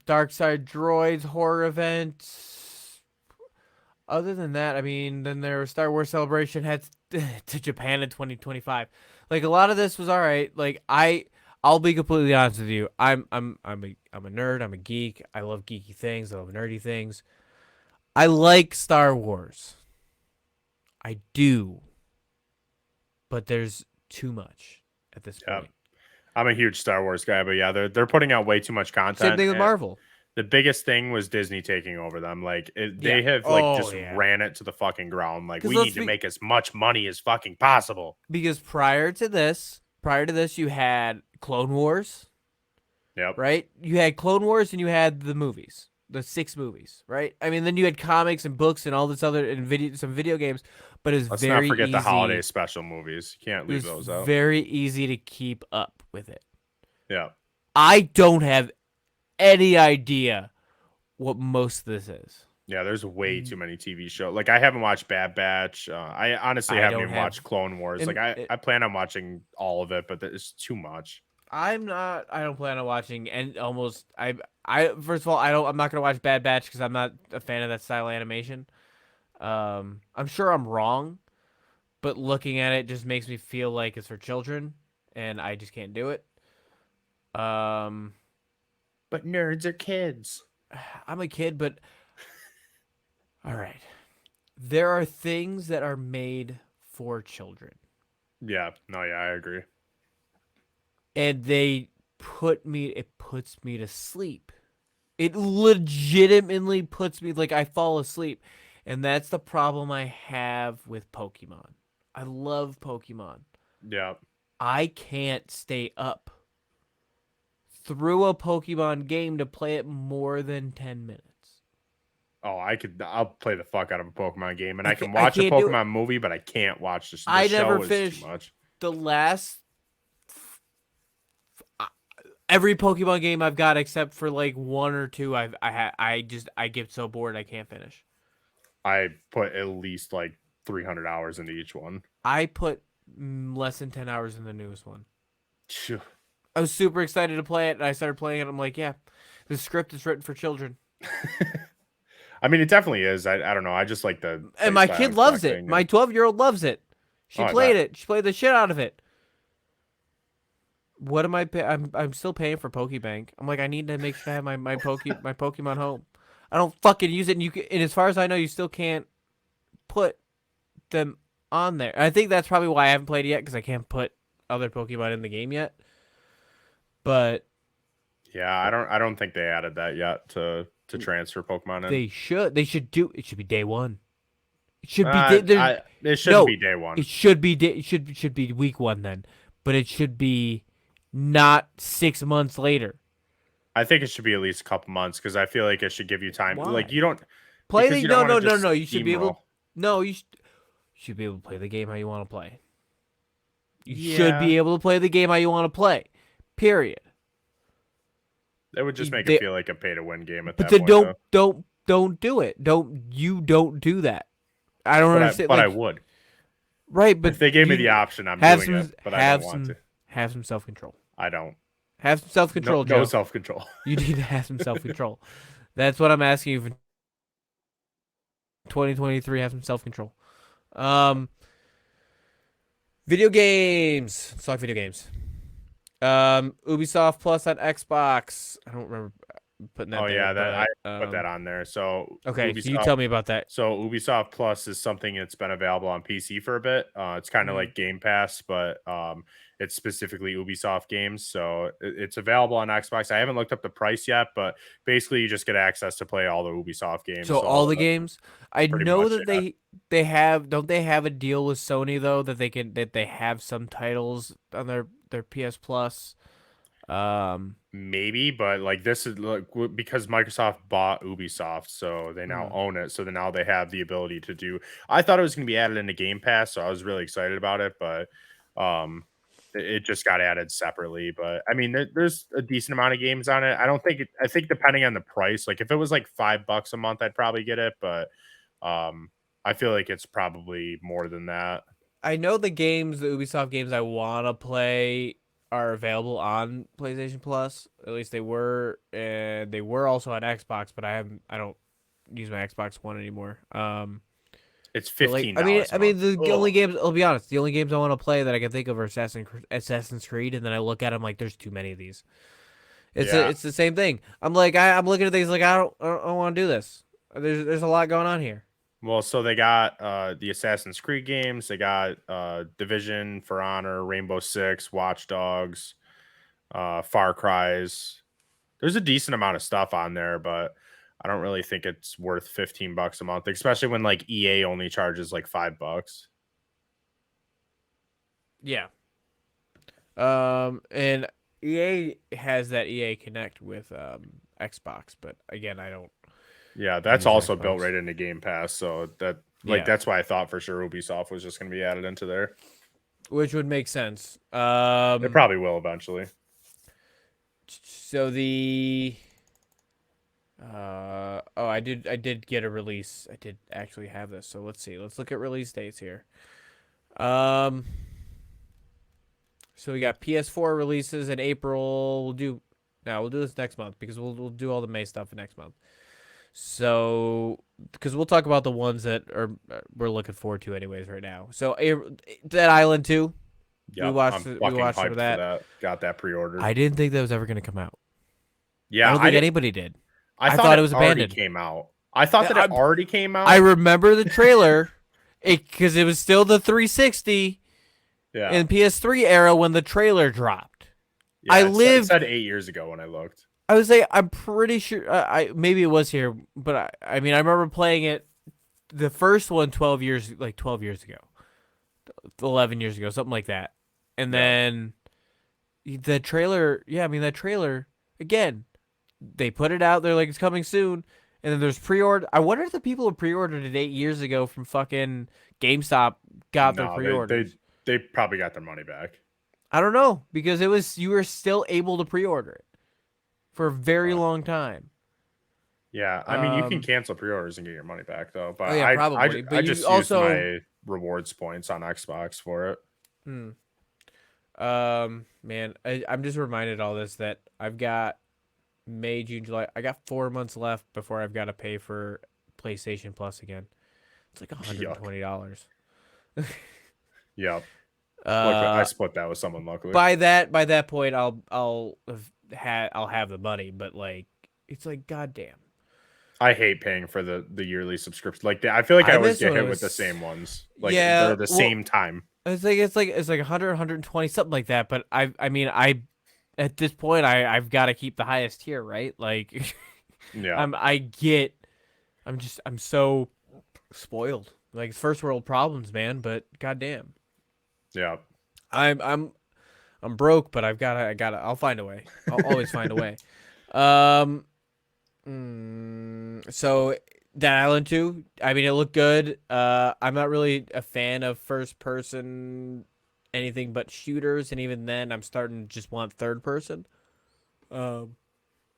Dark Side Droids horror event. Other than that, I mean, then there was Star Wars Celebration heads to Japan in 2025. Like a lot of this was all right. Like I'll be completely honest with you. I'm a nerd. I'm a geek. I love geeky things. I love nerdy things. I like Star Wars. I do. But there's too much at this point. I'm a huge Star Wars guy, but yeah, they're putting out way too much content. Same thing with Marvel. The biggest thing was Disney taking over them. Like they Yeah. have like ran it to the fucking ground. Like we need to make as much money as fucking possible. Because prior to this, you had Clone Wars. Yep. Right? You had Clone Wars and you had the movies. The 6 movies, right? I mean, then you had comics and books and all this other and some video games, but it's Let's very not forget easy. the holiday special movies. You can't leave those out. Very easy to keep up with it. Yeah. I don't have any idea what most of this is. Yeah, there's way too many TV shows. Like I haven't watched Bad Batch. I honestly haven't even watched Clone Wars. Like I plan on watching all of it, but it's too much. I don't plan on watching and almost I first of all I'm not gonna watch Bad Batch because I'm not a fan of that style of animation. I'm sure I'm wrong, but looking at it just makes me feel like it's for children, and I just can't do it. But nerds are kids. I'm a kid, but all right. There are things that are made for children. Yeah, no, yeah, I agree. And it puts me to sleep. It legitimately puts me, like I fall asleep. And that's the problem I have with Pokemon. I love Pokemon. Yeah. I can't stay up through a Pokemon game to play it more than 10 minutes. Oh, I'll play the fuck out of a Pokemon game, and I can watch a Pokemon movie, but I can't watch the show. I never finished too much. The last every Pokemon game I've got except for like 1 or 2 I get so bored I can't finish. I put at least like 300 hours into each one. I put less than 10 hours in the newest one. Phew. I was super excited to play it, and I started playing it. I'm like, yeah, the script is written for children. I mean, it definitely is. I don't know. I just like the. And my kid loves it. My 12-year-old loves it. She played it. She played the shit out of it. What am I paying? I'm still paying for Pokebank. I'm like, I need to make sure I have my Pokemon home. I don't fucking use it, and as far as I know, you still can't put them on there. And I think that's probably why I haven't played it yet, because I can't put other Pokemon in the game yet. But yeah, I don't think they added that yet to transfer Pokemon in. They should do it. Should be day 1. It should be it shouldn't be day 1. It should be should be week 1 then, but it should be not 6 months later. I think it should be at least a couple months, because I feel like it should give you time. Why? Like you don't play the no. You should steamroll. be able. No, you should be able to play the game how you want to play. You should be able to play the game how you want to play. Period. It would just make it feel like a pay-to-win game at that point. But then don't do it. Don't do that. I don't understand. But I would. Right, but if they gave me the option, I'm doing it. But I don't want to. Have some self-control. I don't. Have some self No, control, no Joe. self control. You need to have some self control. That's what I'm asking you for 2023. Have some self control. Um, Video games. Let's talk video games. Ubisoft Plus on Xbox. I don't remember putting that Oh there, yeah, that I but put that on there. So okay. So you Ubisoft tell me about that. So Ubisoft Plus is something that's been available on PC for a bit. It's kind of Mhm. like Game Pass, but it's specifically Ubisoft games. So it's available on Xbox. I haven't looked up the price yet, but basically you just get access to play all the Ubisoft games. So So all all the the games. I pretty know much, that yeah. they have. Don't they have a deal with Sony though that they have some titles on their PS Plus. Um. Maybe, but like this is like because Microsoft bought Ubisoft, so they now mm. own it. So then now they have the ability to do. I thought it was going to be added into Game Pass, so I was really excited about it, but um, it just got added separately. But I mean, there's a decent amount of games on it. I don't think. I think depending on the price, like if it was like $5 a month, I'd probably get it. But I feel like it's probably more than that. I know the Ubisoft games I want to play are available on PlayStation Plus. At least they were, and they were also on Xbox, but I don't use my Xbox One anymore. It's But like, $15 a month. the Ugh. only games I'll be honest, the only games I want to play that I can think of are Assassin's Creed, and then I look at them like there's too many of these. Yeah, It's the same thing. I'm like I'm looking at things like I don't want to do this. There's a lot going on here. well, so they got the Assassin's Creed games, they got Division, For Honor, Rainbow Six, Watch Dogs, Far Cries. There's a decent amount of stuff on there, but I don't really think it's worth $15 a month, especially when like EA only charges like $5. Yeah. And EA has that EA Connect with Xbox, but again, I don't Yeah, that's use also built Xbox. right into Game Pass, so that like Yeah, that's why I thought for sure Ubisoft was just going to be added into there. which would make sense. They probably will eventually. So the oh, I did get a release. I did actually have this. So let's see. Let's look at release dates here. Um, so we got PS4 releases in April. We'll do this next month because we'll do all the May stuff next month. So, because we'll talk about the ones that are we're looking forward to anyways right now. So, Dead Island 2, Yep, I'm we fucking watched some of hyped for that. that. Got that pre-ordered. I didn't think that was ever going to come out. I Yeah, don't think anybody did. I I thought thought it it was already abandoned. came out. I thought that it I already came I out. remember the trailer because it was still the 360 Yeah. and PS3 era when the trailer dropped. I Yeah, it lived said 8 years ago when I looked. I would say I'm pretty sure I maybe it was here, but I mean I remember playing it the first one 12 years ago. 11 years ago, something like that. And Yeah. then the trailer, yeah, I mean that trailer again, they put it out, they're like it's coming soon, and then there's pre-order. I wonder if the people who pre-ordered it 8 years ago from fucking GameStop got their No, pre-orders. they probably got their money back. I don't know because you were still able to pre-order it for a very But long time. yeah, I mean you can cancel pre-orders and get your money back though. But Oh yeah, probably. I But you just used also my rewards points on Xbox for it. hmm, man, I'm just reminded all this that I've got May, June, July. I got 4 months left before I've got to pay for PlayStation Plus again. It's like Yuck. $120. Yep. Look, I Uh, split that with someone luckily. by that point, I'll have the money, but like it's like goddamn. I hate paying for the yearly subscription. Like I feel like I I always miss get when it hit with the was same ones. Like yeah. they're the Well, same time. it's like 100, 120, something like that. But I mean I at this point I've got to keep the highest tier, right? Like Yeah. I'm so spoiled. Like it's first world problems, man. But goddamn, Yeah. I'm I'm I'm broke, but I gotta. I'll find a way. I'll always find a way. Um. So that Island 2. I mean, it looked good. I'm not really a fan of first person anything but shooters, and even then, I'm starting to just want third person. Um.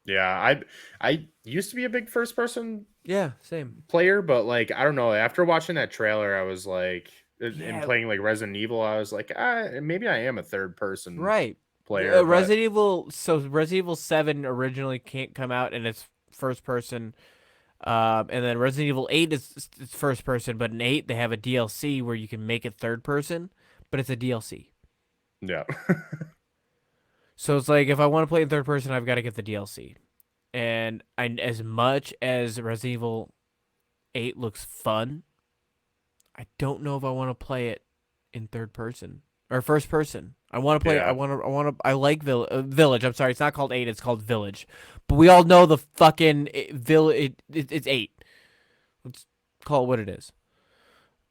Yeah, I used to be a big first person Yeah. Same. player, but like I don't know. After watching that trailer, I was like, and Yeah. playing like Resident Evil, I was like, maybe I am a third person Right. player. But Resident Evil. So Resident Evil 7 originally can't come out, and it's first person. And then Resident Evil 8 is it's first person, but in 8 they have a DLC where you can make it third person, but it's a DLC. yeah, So it's like if I want to play in third person, I've got to get the DLC. And as much as Resident Evil 8 looks fun, I don't know if I want to play it in third person or first person. I want to play. Yeah. I like Village. I'm sorry, it's not called 8. It's called Village. But we all know the fucking Village. It's 8. Let's call it what it is.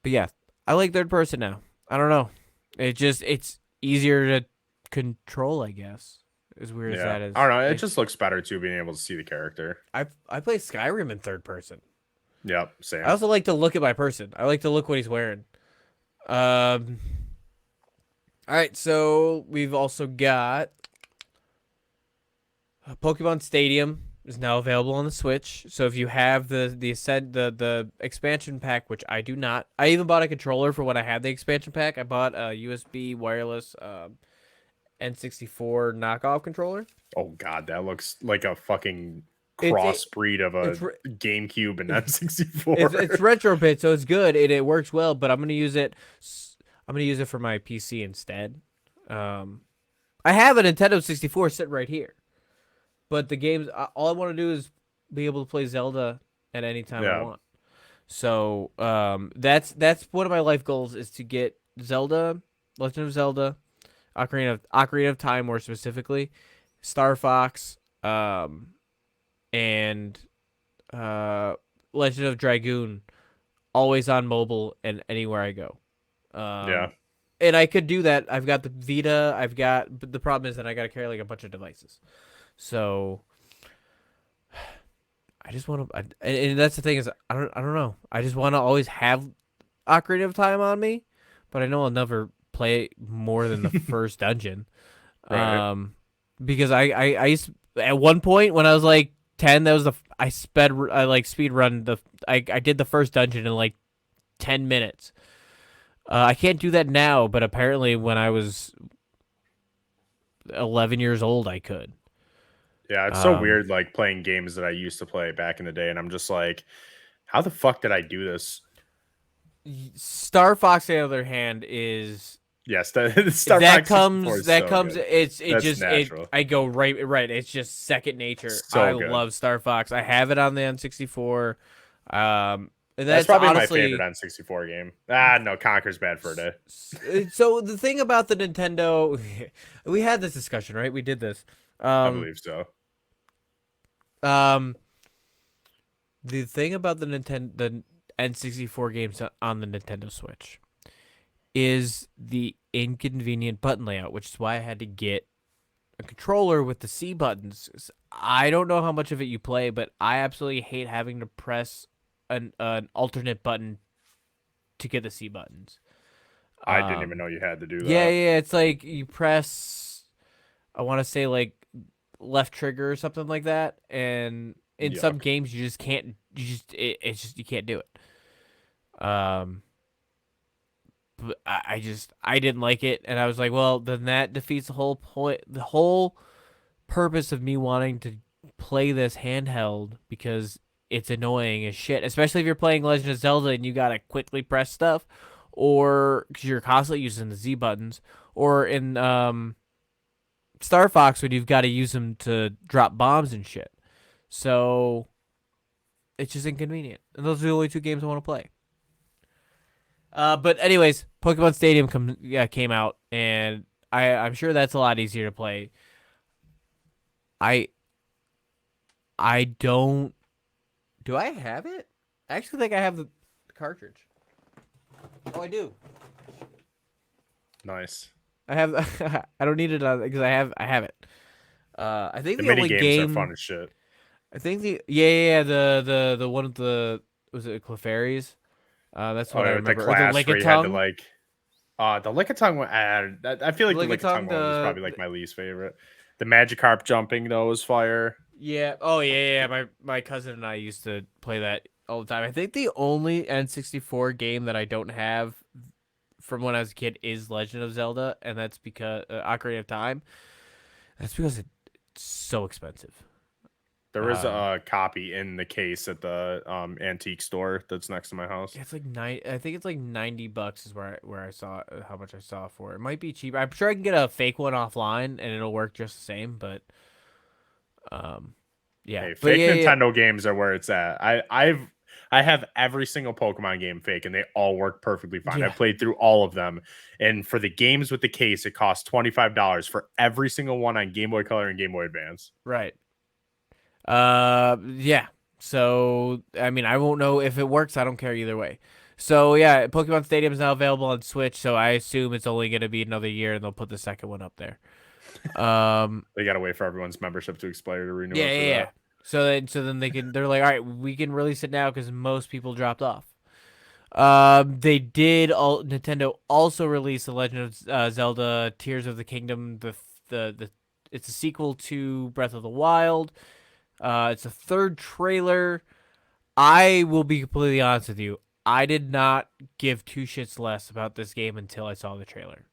But yeah, I like third person now. I don't know. It's easier to control, I guess. As weird as that is. I don't know. It just looks better too, being able to see the character. I play Skyrim in third person. Yep, same. I also like to look at my person. I like to look what he's wearing. All right, so we've also got Pokemon Stadium is now available on the Switch. So if you have the expansion pack, which I do not, I even bought a controller for when I had the expansion pack. I bought a USB wireless N64 knockoff controller. Oh god, that looks like a fucking crossbreed of a GameCube and N64. It's retro bit, so it's good and it works well. But I'm gonna use it. I'm gonna use it for my PC instead. I have a Nintendo 64 sitting right here, but the games all I want to do is be able to play Zelda at any time I want. So that's one of my life goals is to get Zelda, Legend of Zelda, Ocarina of Time more specifically, Star Fox, and Legend of Dragoon, always on mobile and anywhere I go. And I could do that. I've got the Vita. But the problem is that I got to carry like a bunch of devices. So I just want to, and that's the thing is I don't know. I just want to always have Ocarina of Time on me, but I know I'll never play more than the first dungeon. Right. Because I used at one point when I was like 10, that was I speed run I did the first dungeon in like 10 minutes. I can't do that now, but apparently when I was 11 years old, I could. Yeah, it's so weird, like playing games that I used to play back in the day, and I'm just like, how the fuck did I do this? Star Fox, on the other hand, is yes, I go right. It's just second nature. So I good. love Star Fox. I have it on the N64. And that's probably honestly my favorite N64 game. No, Conker's bad for a day. So the thing about the Nintendo, we had this discussion, right? We did this. I believe so. The thing about the N64 games on the Nintendo Switch is the inconvenient button layout, which is why I had to get a controller with the C buttons. I don't know how much of it you play, but I absolutely hate having to press an alternate button to get the C buttons. I didn't even know you had to do that. Yeah, it's like you press, I want to say like left trigger or something like that, and in some games you just can't. You can't do it. But I didn't like it, and I was like, well, then that defeats the whole point, the whole purpose of me wanting to play this handheld, because it's annoying as shit, especially if you're playing Legend of Zelda and you gotta quickly press stuff, or because you're constantly using the Z buttons, or in Star Fox when you've got to use them to drop bombs and shit. So it's just inconvenient, and those are the only two games I want to play. But anyways, Pokemon Stadium came out, and I'm sure that's a lot easier to play. I don't. Do I have it? I actually think I have the cartridge. Oh, I do. Nice. I have. I don't need it because I have it. I think the mini only games game are fun as shit. I think the one of the, was it Clefairies? That's what I remember. The class or the where you had to Lickitung. the Lickitung one. I feel like the Lickitung one was probably like my least favorite. The Magikarp jumping though was fire. Yeah. Oh yeah. My cousin and I used to play that all the time. I think the only N64 game that I don't have from when I was a kid is Legend of Zelda, and that's because Ocarina of Time. That's because it's so expensive. There is a copy in the case at the antique store that's next to my house. It's like I think it's like $90 is where I saw how much I saw for it. It might be cheap. I'm sure I can get a fake one offline and it'll work just the same. But yeah. Hey, But fake yeah. Nintendo games are where it's at. I have every single Pokemon game fake, and they all work perfectly fine. Yeah. I played through all of them, and for the games with the case, it costs $25 for every single one on Game Boy Color and Game Boy Advance. Right. Yeah. So I mean, I won't know if it works. I don't care either way. So yeah, Pokemon Stadium is now available on Switch. So I assume it's only going to be another year, and they'll put the second one up there. They gotta wait for everyone's membership to expire to renew Yeah, it for yeah, yeah. that. So then they're like, all right, we can release it now because most people dropped off. They did all Nintendo also release the Legend of Zelda: Tears of the Kingdom. The it's a sequel to Breath of the Wild. It's a third trailer. I will be completely honest with you. I did not give two shits less about this game until I saw the trailer.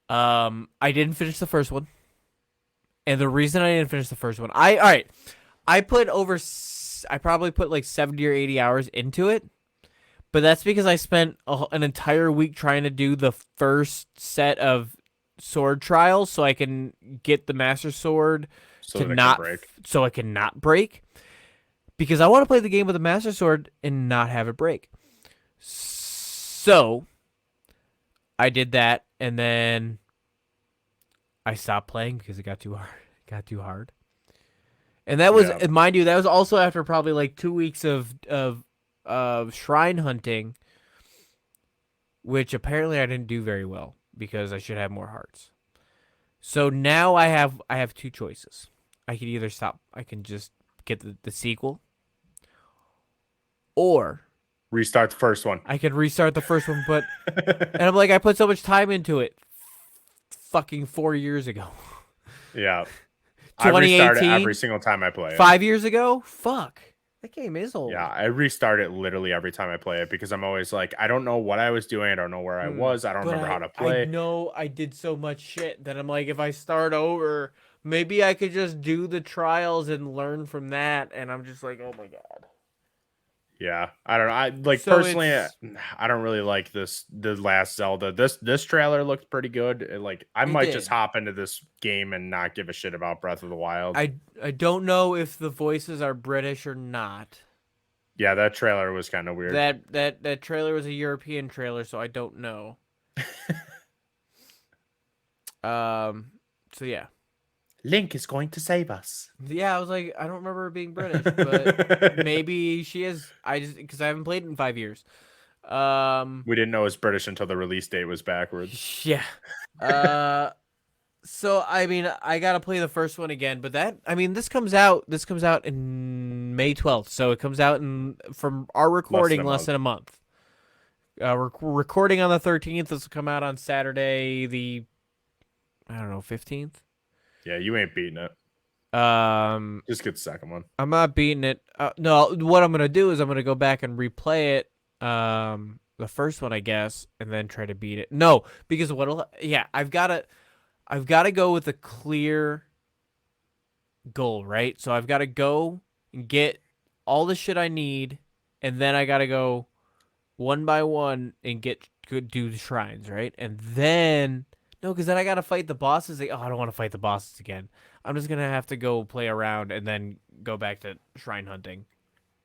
I didn't finish the first one. And the reason I didn't finish the first one, all right, I probably put like 70 or 80 hours into it, but that's because I spent an entire week trying to do the first set of sword trials so I can get the Master Sword So to that it not can break. so it can not break, because I want to play the game with the Master Sword and not have it break. So I did that, and then I stopped playing because it got too hard. It got too hard. And that was, Yeah. mind you, that was also after probably like 2 weeks of shrine hunting, which apparently I didn't do very well because I should have more hearts. So now I have two choices. I can either stop. I can just get the sequel, or Restart the first one. I can restart the first one. But and I'm like, I put so much time into it, fucking 4 years ago. Yeah. I restart it 2018, every single time I play it. 5 years ago. Fuck, that game is old. Yeah, I restart it literally every time I play it because I'm always like, I don't know what I was doing. I don't know where I was. I don't But remember how to I play. know I did so much shit that I'm like, if I start over, maybe I could just do the trials and learn from that. And I'm just like, oh my god. Yeah, I don't know. I like So personally, it's- I don't really like the last Zelda. This trailer looked pretty good. Like I might just did. hop into this game and not give a shit about Breath of the Wild. I don't know if the voices are British or not. Yeah, that trailer was kind of weird. That trailer was a European trailer, so I don't know. So yeah. Link is going to save us. Yeah, I was like, I don't remember her being British, but maybe she is. I just because I haven't played it in 5 years. We didn't know it was British until the release date was backwards. Yeah. So I mean, I gotta play the first one again, but this comes out in May 12th, so it comes out from our recording less than a month. We're recording on the 13th. This will come out on Saturday, the 15th. Yeah, you ain't beating it. Just get the second one. I'm not beating it. No, what I'm gonna do is I'm gonna go back and replay it. The first one, I guess, and then try to beat it. No, because I've gotta go with a clear goal, right? So I've gotta go and get all the shit I need, and then I gotta go one by one and do the shrines, right? And then no, because then I gotta fight the bosses. I don't want to fight the bosses again. I'm just gonna have to go play around and then go back to shrine hunting.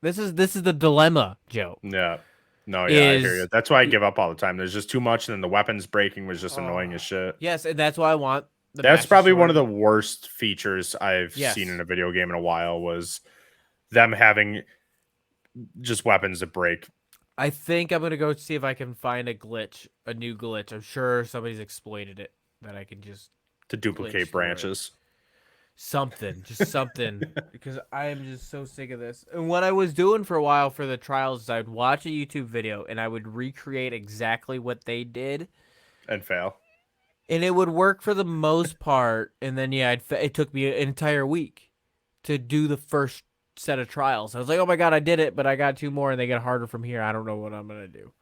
This is the dilemma, Joe. Yeah. No, yeah, I hear you. That's why I give up all the time. There's just too much, and then the weapons breaking was just annoying as shit. Yes, and that's why I want the That's Master probably Sword. one of the worst features I've seen in a video game in a while was them having just weapons that break. I think I'm gonna go see if I can find a new glitch. I'm sure somebody's exploited it that I can just To duplicate branches. something, because I am just so sick of this. And what I was doing for a while for the trials is I'd watch a YouTube video and I would recreate exactly what they did And fail. and it would work for the most part. And then it took me an entire week to do the first set of trials. I was like, oh my god, I did it, but I got two more and they get harder from here. I don't know what I'm gonna do.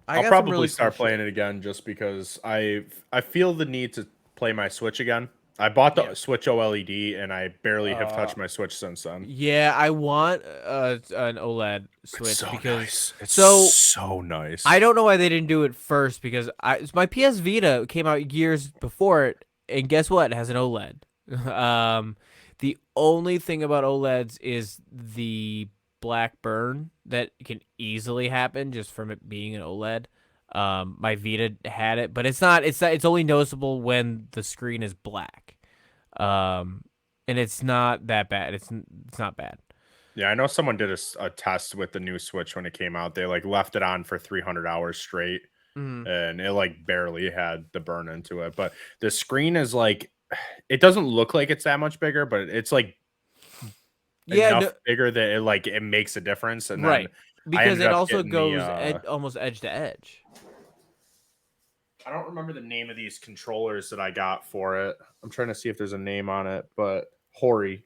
I I'll got some probably really cool start shit. playing it again just because I feel the need to play my Switch again. I bought Yeah. the Switch OLED and I barely have Uh, touched my Switch since then. yeah, I want an OLED It's Switch so because nice. It's so so nice. I don't know why they didn't do it first because my PS Vita came out years before it, and guess what? It has an OLED. The only thing about OLEDs is the black burn that can easily happen just from it being an OLED. My Vita had it, but it's only noticeable when the screen is black. Um, and it's not that bad. It's not bad. Yeah, I know someone did a test with the new Switch when it came out. They like left it on for 300 hours straight Mm. and it like barely had the burn into it. But the screen is like it doesn't look like it's that much bigger, but it's like Yeah, no, enough bigger that it makes a difference. And then right. I Because ended it up also getting the goes almost edge to edge. I don't remember the name of these controllers that I got for it. I'm trying to see if there's a name on it, but Hori.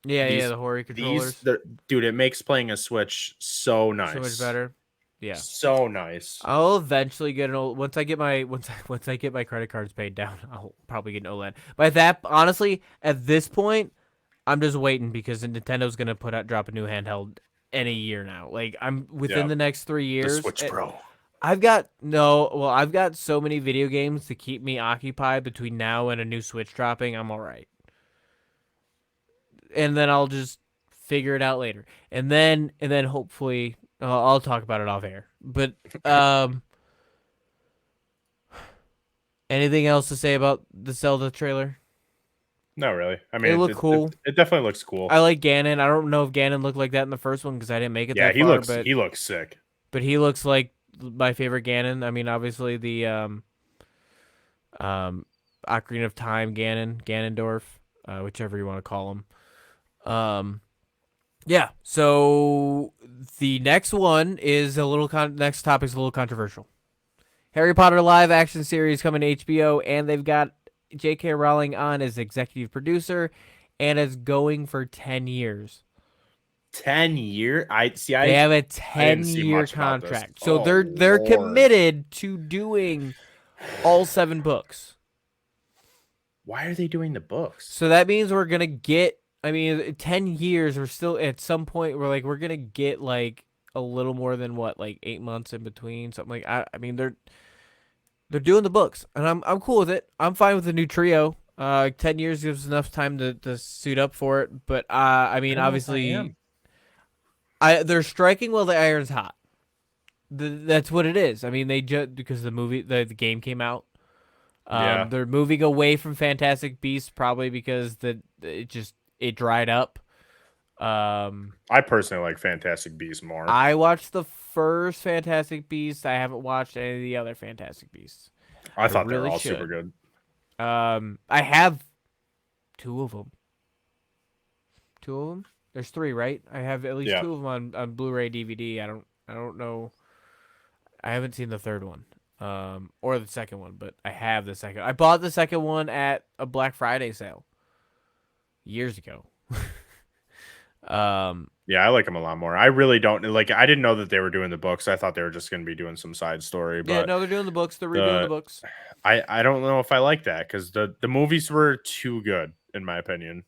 Yeah, yeah, These the Hori these controllers. they're- dude, it makes playing a Switch so So much nice. better. Yeah. So nice. I'll eventually get an old once I get my once I get my credit cards paid down, I'll probably get an OLED. But that honestly, at this point, I'm just waiting because Nintendo's gonna drop a new handheld any year now. Like I'm within Yeah. the next 3 years. The Switch Pro. I've got so many video games to keep me occupied between now and a new Switch dropping. I'm all right. And then I'll just figure it out later. And then hopefully I'll talk about it off air. But um anything else to say about the Zelda trailer? No, really. I It mean, looked cool. it definitely looks cool. I like Ganon. I don't know if Ganon looked like that in the first one because I didn't make it Yeah, that far, but he looks sick. he looks like my favorite Ganon. I mean, obviously the um Ocarina of Time Ganon, Ganondorf, whichever you want to call him. Yeah. So the next one is a little next topic's a little controversial. Harry Potter live action series coming to HBO, and they've got J.K. Rowling on as executive producer, and it's going for 10 years. 10 year. They have a I didn't see 10-year much about this. contract, so Oh they're Lord. committed to doing all 7 books. Why are they doing the books? So that means we're gonna get. I mean, 10 years. We're still at some point. We're gonna get like a little more than what, like 8 months in between, something like. I mean, they're doing the books, and I'm cool with it. I'm fine with the new trio. 10 years gives enough time to suit up for it. But I I mean, don't know if I obviously, am. they're striking while the iron's hot. That's what it is. I mean, they just because the game came out. Yeah. They're moving away from Fantastic Beasts probably because it dried up. Um, I personally like Fantastic Beasts more. I watched the first Fantastic Beasts. I haven't watched any of the other Fantastic Beasts. I I thought they were really all super should. good. I have 2 of them. 2 of them. There's 3, right? I have at least Yeah. 2 of them on Blu-ray DVD. I don't know. I haven't seen the third one. Or the second one, but I have the second. I bought the second one at a Black Friday sale years ago. um, Yeah, I like them a lot more. I really don't like. I didn't know that they were doing the books. I thought they were just going to be doing some side story. yeah, But no, they're doing the books. They're redoing the the books. I don't know if I like that because the movies were too good in my opinion,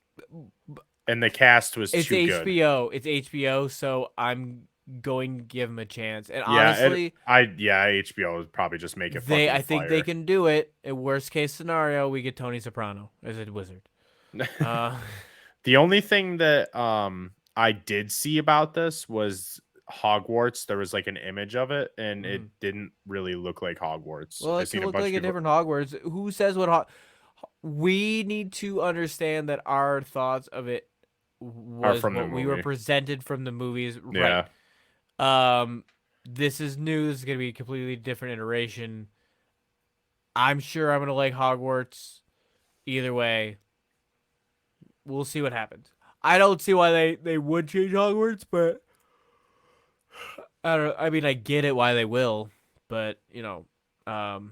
and the cast was It's too good. HBO. It's HBO, so I'm going to give them a chance. And Yeah, honestly, HBO would probably just make it fucking I think they fire. can do it. In worst case scenario, we get Tony Soprano as a wizard. Uh, The only thing that I did see about this was Hogwarts. There was like an image of it, and it mhm. didn't really look like Hogwarts. Well, I it can seen a look bunch like of a people different Hogwarts. Who says what? We need to understand that our thoughts of it are was from the what we were movie. presented from the movies. Yeah, Right. This is new. This is gonna be a completely different iteration. I'm sure I'm gonna like Hogwarts. Either way, we'll see what happens. I don't see why they would change Hogwarts, but I don't. I mean, I get it why they will, but um,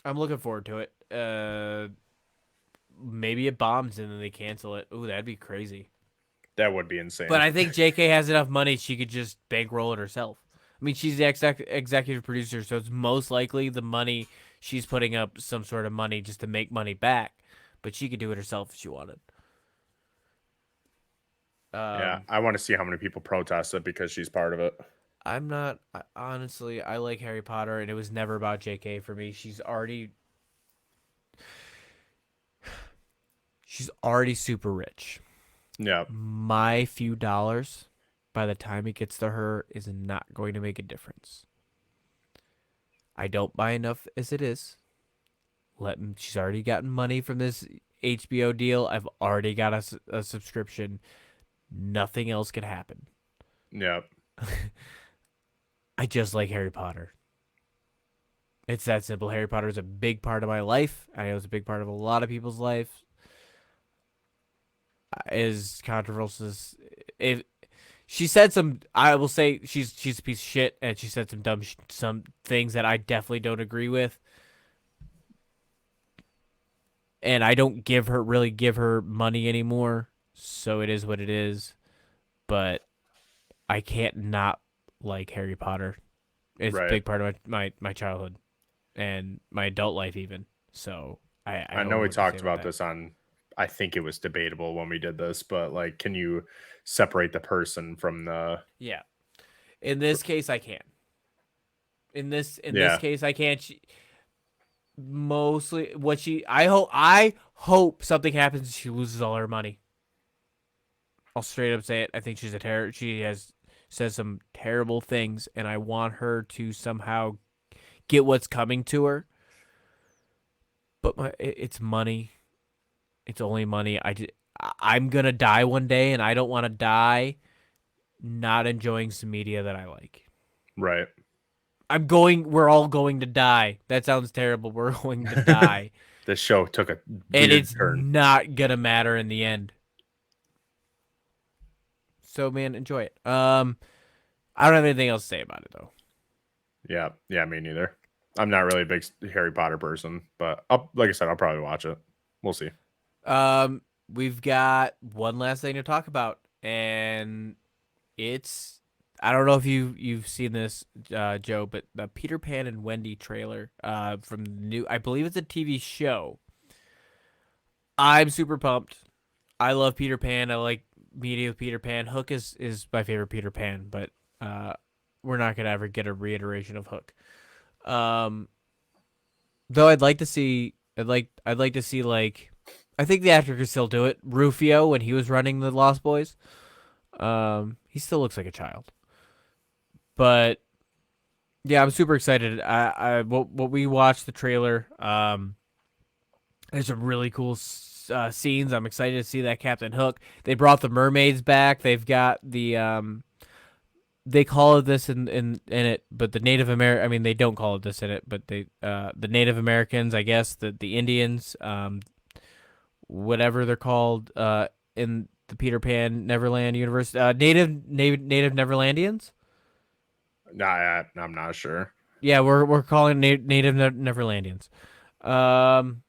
I'm looking forward to it. Maybe it bombs and then they cancel it. Ooh, that'd be crazy. that would be insane. But I think JK has enough money; she could just bankroll it herself. I mean, she's the executive producer, so it's most likely the money she's putting up some sort of money just to make money back. But she could do it herself if she wanted. Yeah, Um, I want to see how many people protest it because she's part of it. I'm not honestly. I like Harry Potter, and it was never about J.K. for me. She's already super rich. Yeah, My few dollars, by the time it gets to her, is not going to make a difference. I don't buy enough as it is. She's already gotten money from this HBO deal. I've already got a subscription. Nothing else can happen. yeah. I just like Harry Potter. It's that simple. Harry Potter is a big part of my life. I know it's a big part of a lot of people's life. Is controversial as if she said some, I will say she's a piece of shit, and she said some some things that I definitely don't agree with. And I don't give her money anymore, so it is what it is. But I can't not like Harry Potter. It's a Right. big part of my childhood and my adult life even. So I I don't know know we what to say talked about about that. this on, I think it was debatable when we did this, but like, can you separate the person from the, Yeah. In this case, I can. In this yeah, case, I can't. Mostly what I hope something happens and she loses all her money. I'll straight up say it. I think she's a terror. She has says some terrible things, and I want her to somehow get what's coming to her. But it's money. It's only money. I'm gonna die one day, and I don't want to die not enjoying some media that I like. right. We're all going to die. That sounds terrible. We're going to die. This show took a And weird it's turn. not gonna matter in the end. So man, enjoy it. I don't have anything else to say about it though. Yeah, yeah, me neither. I'm not really a big Harry Potter person, but like I said, I'll probably watch it. We'll see. We've got one last thing to talk about, and it's I don't know if you've seen this, Joe, but the Peter Pan and Wendy trailer, from the new, I believe it's a TV show. I'm super pumped. I love Peter Pan. I like media with Peter Pan. Hook is my favorite Peter Pan, but uh, we're not gonna ever get a reiteration of Hook. Um, though I'd like to see like, I think the actor could still do it. Rufio when he was running the Lost Boys, he still looks like a child. But yeah, I'm super excited. What we watched the trailer. There's some really cool scenes. I'm excited to see that Captain Hook. They brought the mermaids back. They've got the they call it this in it, but the Native American. I mean, they don't call it this in it, but the Native Americans, I guess, the Indians, whatever they're called, in the Peter Pan Neverland universe, native Neverlandians. Nah, I'm not sure. Yeah, we're calling native Neverlandians. Um,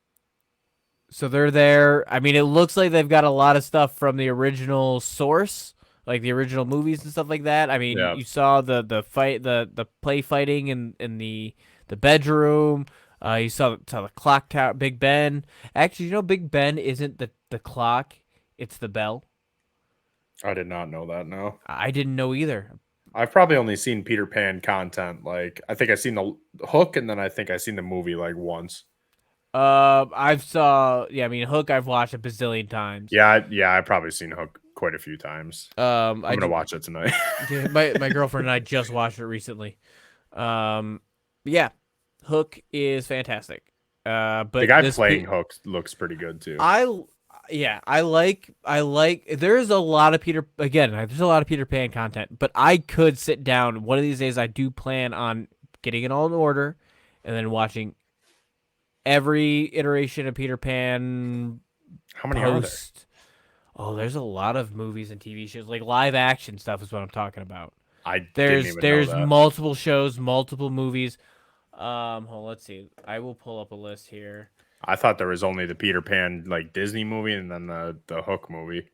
so they're there. I mean, it looks like they've got a lot of stuff from the original source, like the original movies and stuff like that. I mean, Yeah, you saw the fight, the play fighting in the bedroom. You saw the clock tower, Big Ben. Actually, Big Ben isn't the clock; it's the bell. I did not know that. No, I didn't know either. I've probably only seen Peter Pan content. Like, I think I seen the Hook, and then I think I seen the movie like once. Yeah, I mean, Hook, I've watched a bazillion times. Yeah, I've probably seen Hook quite a few times. I I'm gonna just, watch it tonight. yeah, my girlfriend and I just watched it recently. Um, yeah, Hook is fantastic. The But guy playing Hook looks pretty good too. I, yeah, I like. There's a lot of there's a lot of Peter Pan content, but I could sit down one of these days. I do plan on getting it all in order, and then watching every iteration of Peter Pan How many are there? post. Oh, there's a lot of movies and TV shows, like live action stuff is what I'm talking about. I didn't There's even know there's that. multiple shows, multiple movies. Hold on, let's see. I will pull up a list here. I thought there was only the Peter Pan like Disney movie and then the Hook movie.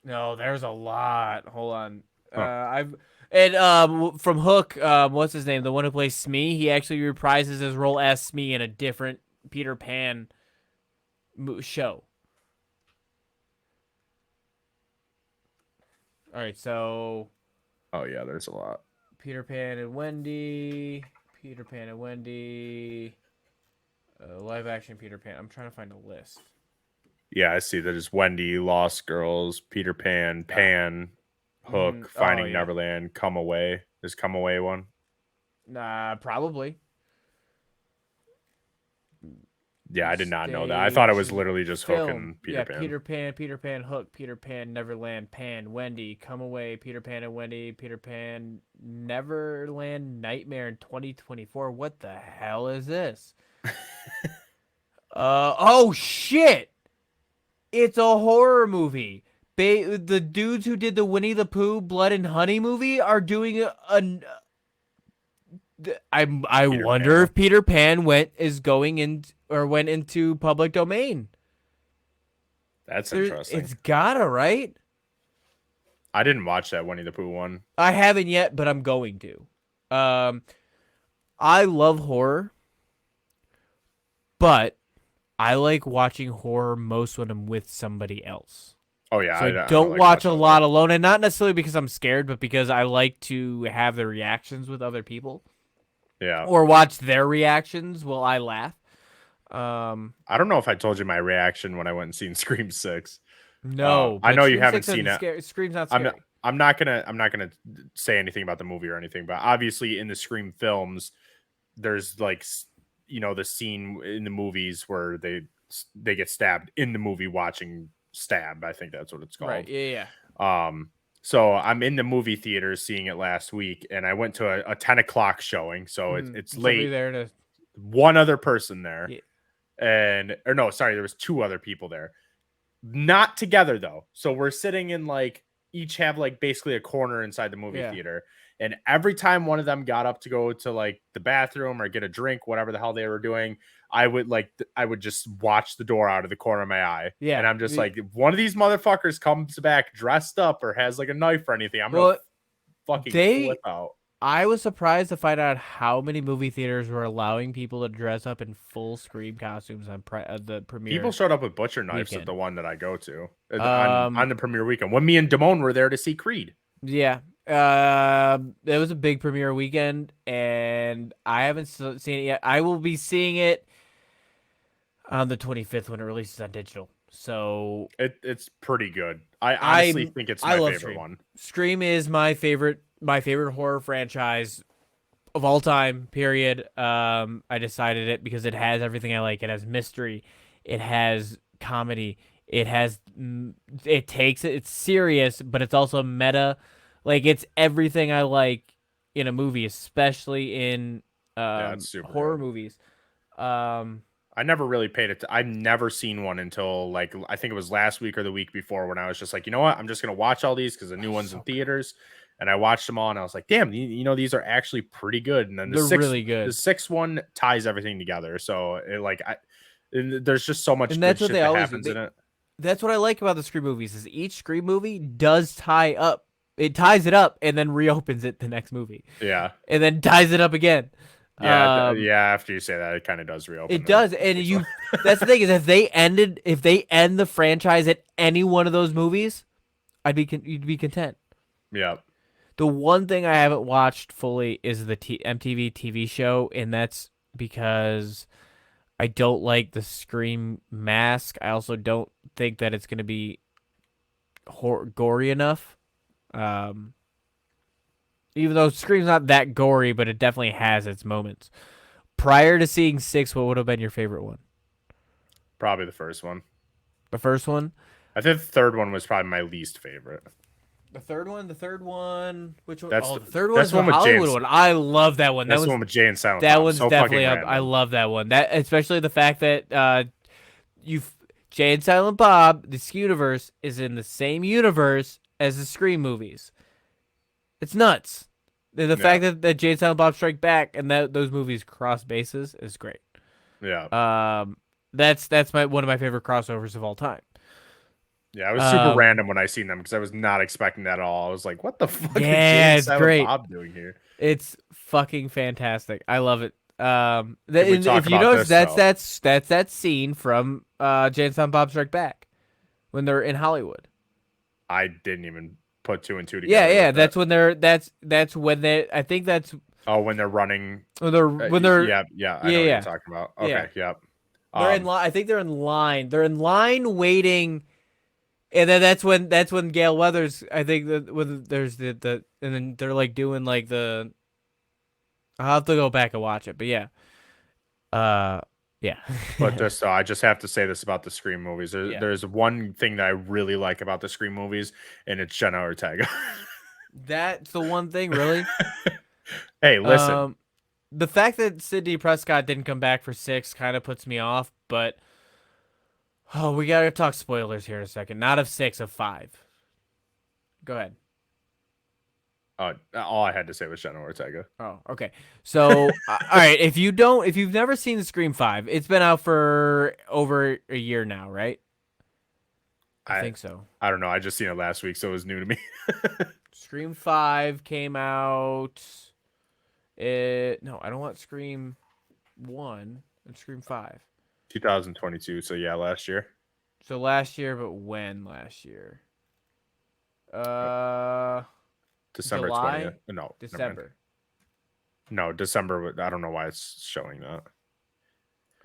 No, there's a lot. Hold on. Huh. I've And from Hook, what's his name? The one who plays Smee. He actually reprises his role as Smee in a different Peter Pan show. All right, so Oh yeah, there's a lot. Peter Pan and Wendy, Peter Pan and Wendy, live action Peter Pan. I'm trying to find a list. Yeah, I see. There's Wendy, Lost Girls, Peter Pan, Pan, Hook, Oh Finding yeah, Neverland, Come Away. There's Come Away one. nah, probably. Yeah, I did not know that. I thought it was Stage, literally just Hook film. and Peter Yeah, Pan. Peter Pan, Hook, Peter Pan, Neverland, Pan, Wendy, Come Away, Peter Pan and Wendy, Peter Pan, Neverland, Nightmare in 2024. What the hell is this? Oh shit! It's a horror movie. The dudes who did the Winnie the Pooh Blood and Honey movie are doing I Peter wonder Pan. if Peter Pan went into public domain. That's interesting. It's gotta, right? I didn't watch that Winnie the Pooh one. I haven't yet, but I'm going to. I love horror, but I like watching horror most when I'm with somebody else. Oh yeah, So I don't don't like watch a watching lot alone, and not necessarily because I'm scared, but because I like to have the reactions with other people Yeah. or watch their reactions while I laugh. I don't know if I told you my reaction when I went and seen Scream 6. No, I but know you Scream haven't 6 seen isn't it. scary. Scream's not I'm scary. not, I'm not gonna say anything about the movie or anything, but obviously in the Scream films, there's like the scene in the movies where they get stabbed in the movie watching Stab. I think that's what it's called. Right? Yeah. So I'm in the movie theater seeing it last week, and I went to a 10 o'clock showing, so it's Somebody late. there to. One other person there, Yeah. or no, sorry, there was two other people there, not together though. So we're sitting in like each have like basically a corner inside the movie theater, and every time one of them got up to go to like the bathroom or get a drink, whatever the hell they were doing, I would just watch the door out of the corner of my eye. Yeah. And I'm just like, if one of these motherfuckers comes back dressed up or has like a knife or anything, I'm gonna fucking flip out. I was surprised to find out how many movie theaters were allowing people to dress up in full Scream costumes on the premiere. People showed up with butcher knives weekend. at the one that I go to on the premiere weekend when me and Damone were there to see Creed. Yeah. It was a big premiere weekend, and I haven't seen it yet. I will be seeing it on the 25th when it releases on digital. So it's pretty good. I honestly think it's my favorite Scream. one. Scream is my favorite horror franchise of all time, period. I decided it because it has everything I like. It has mystery, it has comedy, it's serious, but it's also meta. Like, it's everything I like in a movie, especially in horror movies. I never really paid it. I've never seen one until like I think it was last week or the week before when I was just like, you know what, I'm just gonna watch all these because the new one's in theaters, and I watched them all and I was like, damn, these are actually pretty good. And then they're really good. The sixth one ties everything together, so there's just so much. And that's good what shit they always happens in it. That's what I like about the Scream movies is each Scream movie does tie up. It ties it up and then reopens it the next movie. Yeah, and then ties it up again. Yeah, after you say that, it kind of does reopen. It does, and that's the thing is if they end the franchise at any one of those movies, you'd be content. Yeah. The one thing I haven't watched fully is the MTV TV show, and that's because I don't like the Scream mask. I also don't think that it's going to be gory enough. Even though Scream's not that gory, but it definitely has its moments. Prior to seeing 6, what would have been your favorite one? Probably the first one. The first one? I think the third one was probably my least favorite. The third one? Which one? The third one is the Hollywood one. I love that one. That's the one with Jay and Silent Bob. That one's definitely up. I love that one. That especially the fact that Jay and Silent Bob, this universe, is in the same universe as the Scream movies. It's nuts. The fact that Jay and Silent Bob Strike Back and that those movies cross bases is great. Yeah. That's one of my favorite crossovers of all time. Yeah, it was super Um, random when I seen them because I was not expecting that at all. I was like, "What the fuck is Jay yeah, and it's Silent great. Bob doing here?" It's fucking fantastic. I love it. Can we And talk if you about notice, this though? that's that scene from Jay and Silent Bob Strike Back when they're in Hollywood. I didn't even put two and two Yeah, together yeah, with that. that's when they're that's when they. I think that's Oh, when they're running. when they're Yeah, yeah, I yeah, know what you're yeah, talking about. yeah. Okay, yep. They're in Um, line. I think they're in line. They're in line waiting, and then that's when Gail Weathers. I think that when there's the and then they're like doing like the. I'll have to go back and watch it, but yeah, uh, yeah, but just I just have to say this about the Scream movies. yeah. There's one thing that I really like about the Scream movies, and it's Jenna Ortega. That's the one thing, really. Hey, listen. Um, the fact that Sidney Prescott didn't come back for 6 kind of puts me off, but oh, we gotta talk spoilers here in a second. Not of 6, of 5. Go ahead. All I had to say was Jenna Ortega. Oh, okay. So, all right. If you've never seen Scream 5, it's been out for over a year now, right? I I think so. I don't know. I just seen it last week, so it was new to me. Scream 5 came out. No, I don't want Scream 1 and Scream 5. 2022. So yeah, last year. So last year, but when last year? Uh, Uh, December 20th. July, No, never mind. December. No, December. I don't know why it's showing that.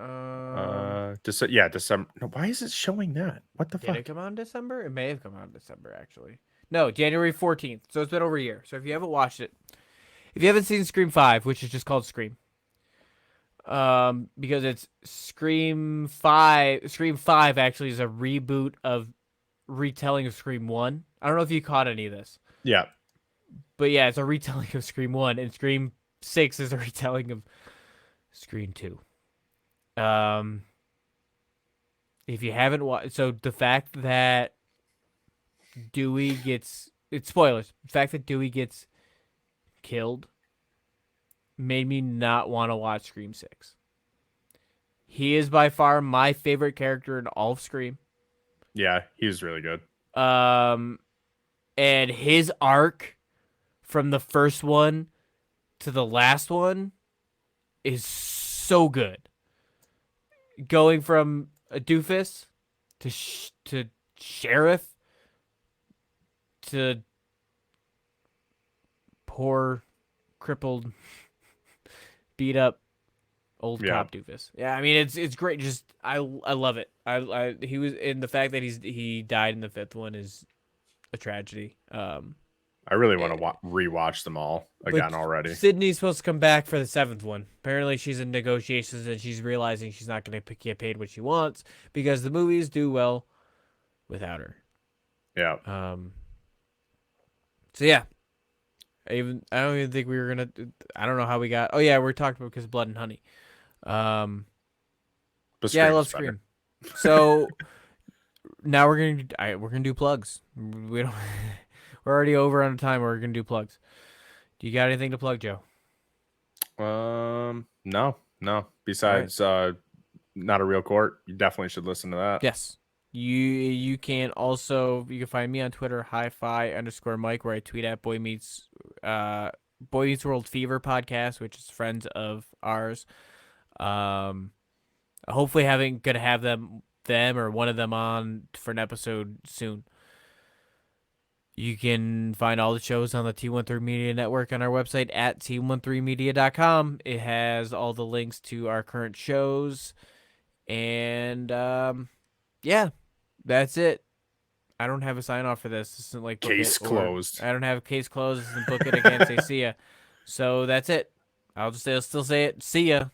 Um, Yeah, December. No, why is it showing that? What the did it fuck? come out in December? It may have come out in December, actually. No, January 14th. So it's been over a year. So if you haven't watched it, if you haven't seen Scream 5, which is just called Scream, because it's Scream 5. Scream 5 actually is a reboot of retelling of Scream 1. I don't know if you caught any of this, Yeah, but yeah, it's a retelling of Scream 1, and Scream 6 is a retelling of Scream 2. Um, if you haven't watched, so the fact that Dewey gets it's spoilers. The fact that Dewey gets killed made me not want to watch Scream 6. He is by far my favorite character in all of Scream. yeah, he was really good. Um, and his arc from the first one to the last one is so good. Going from a doofus to sheriff to poor, crippled, beat up old Yeah, cop doofus. Yeah, I mean it's great. Just I love it. He was in the fact that he died in the 5th one is a tragedy. I really want to rewatch them all But again already. Sydney's supposed to come back for the 7th one. Apparently, she's in negotiations and she's realizing she's not going to get paid what she wants because the movies do well without her. Yeah, So yeah, I don't even think we were gonna. I don't know how we got. Oh yeah, we're talking about because of Blood and Honey. Um, but yeah, I Scream's love better. Scream. So now we're gonna do plugs. We don't. We're already over on time. We're gonna do plugs. Do you got anything to plug, Joe? No, no. All right. Besides, not a real court. You definitely should listen to that. Yes. You can also you can find me on Twitter hi-fi_Mike where I tweet at Boy Meets World Fever podcast, which is friends of ours. Hopefully gonna have them or one of them on for an episode soon. You can find all the shows on the T13 Media Network on our website at t13media.com. It has all the links to our current shows. And yeah, that's it. I don't have a sign off for this. This isn't like book Case it, closed. I don't have a case closed. This isn't book it. I can't say see ya. So that's it. I'll still say it. See ya.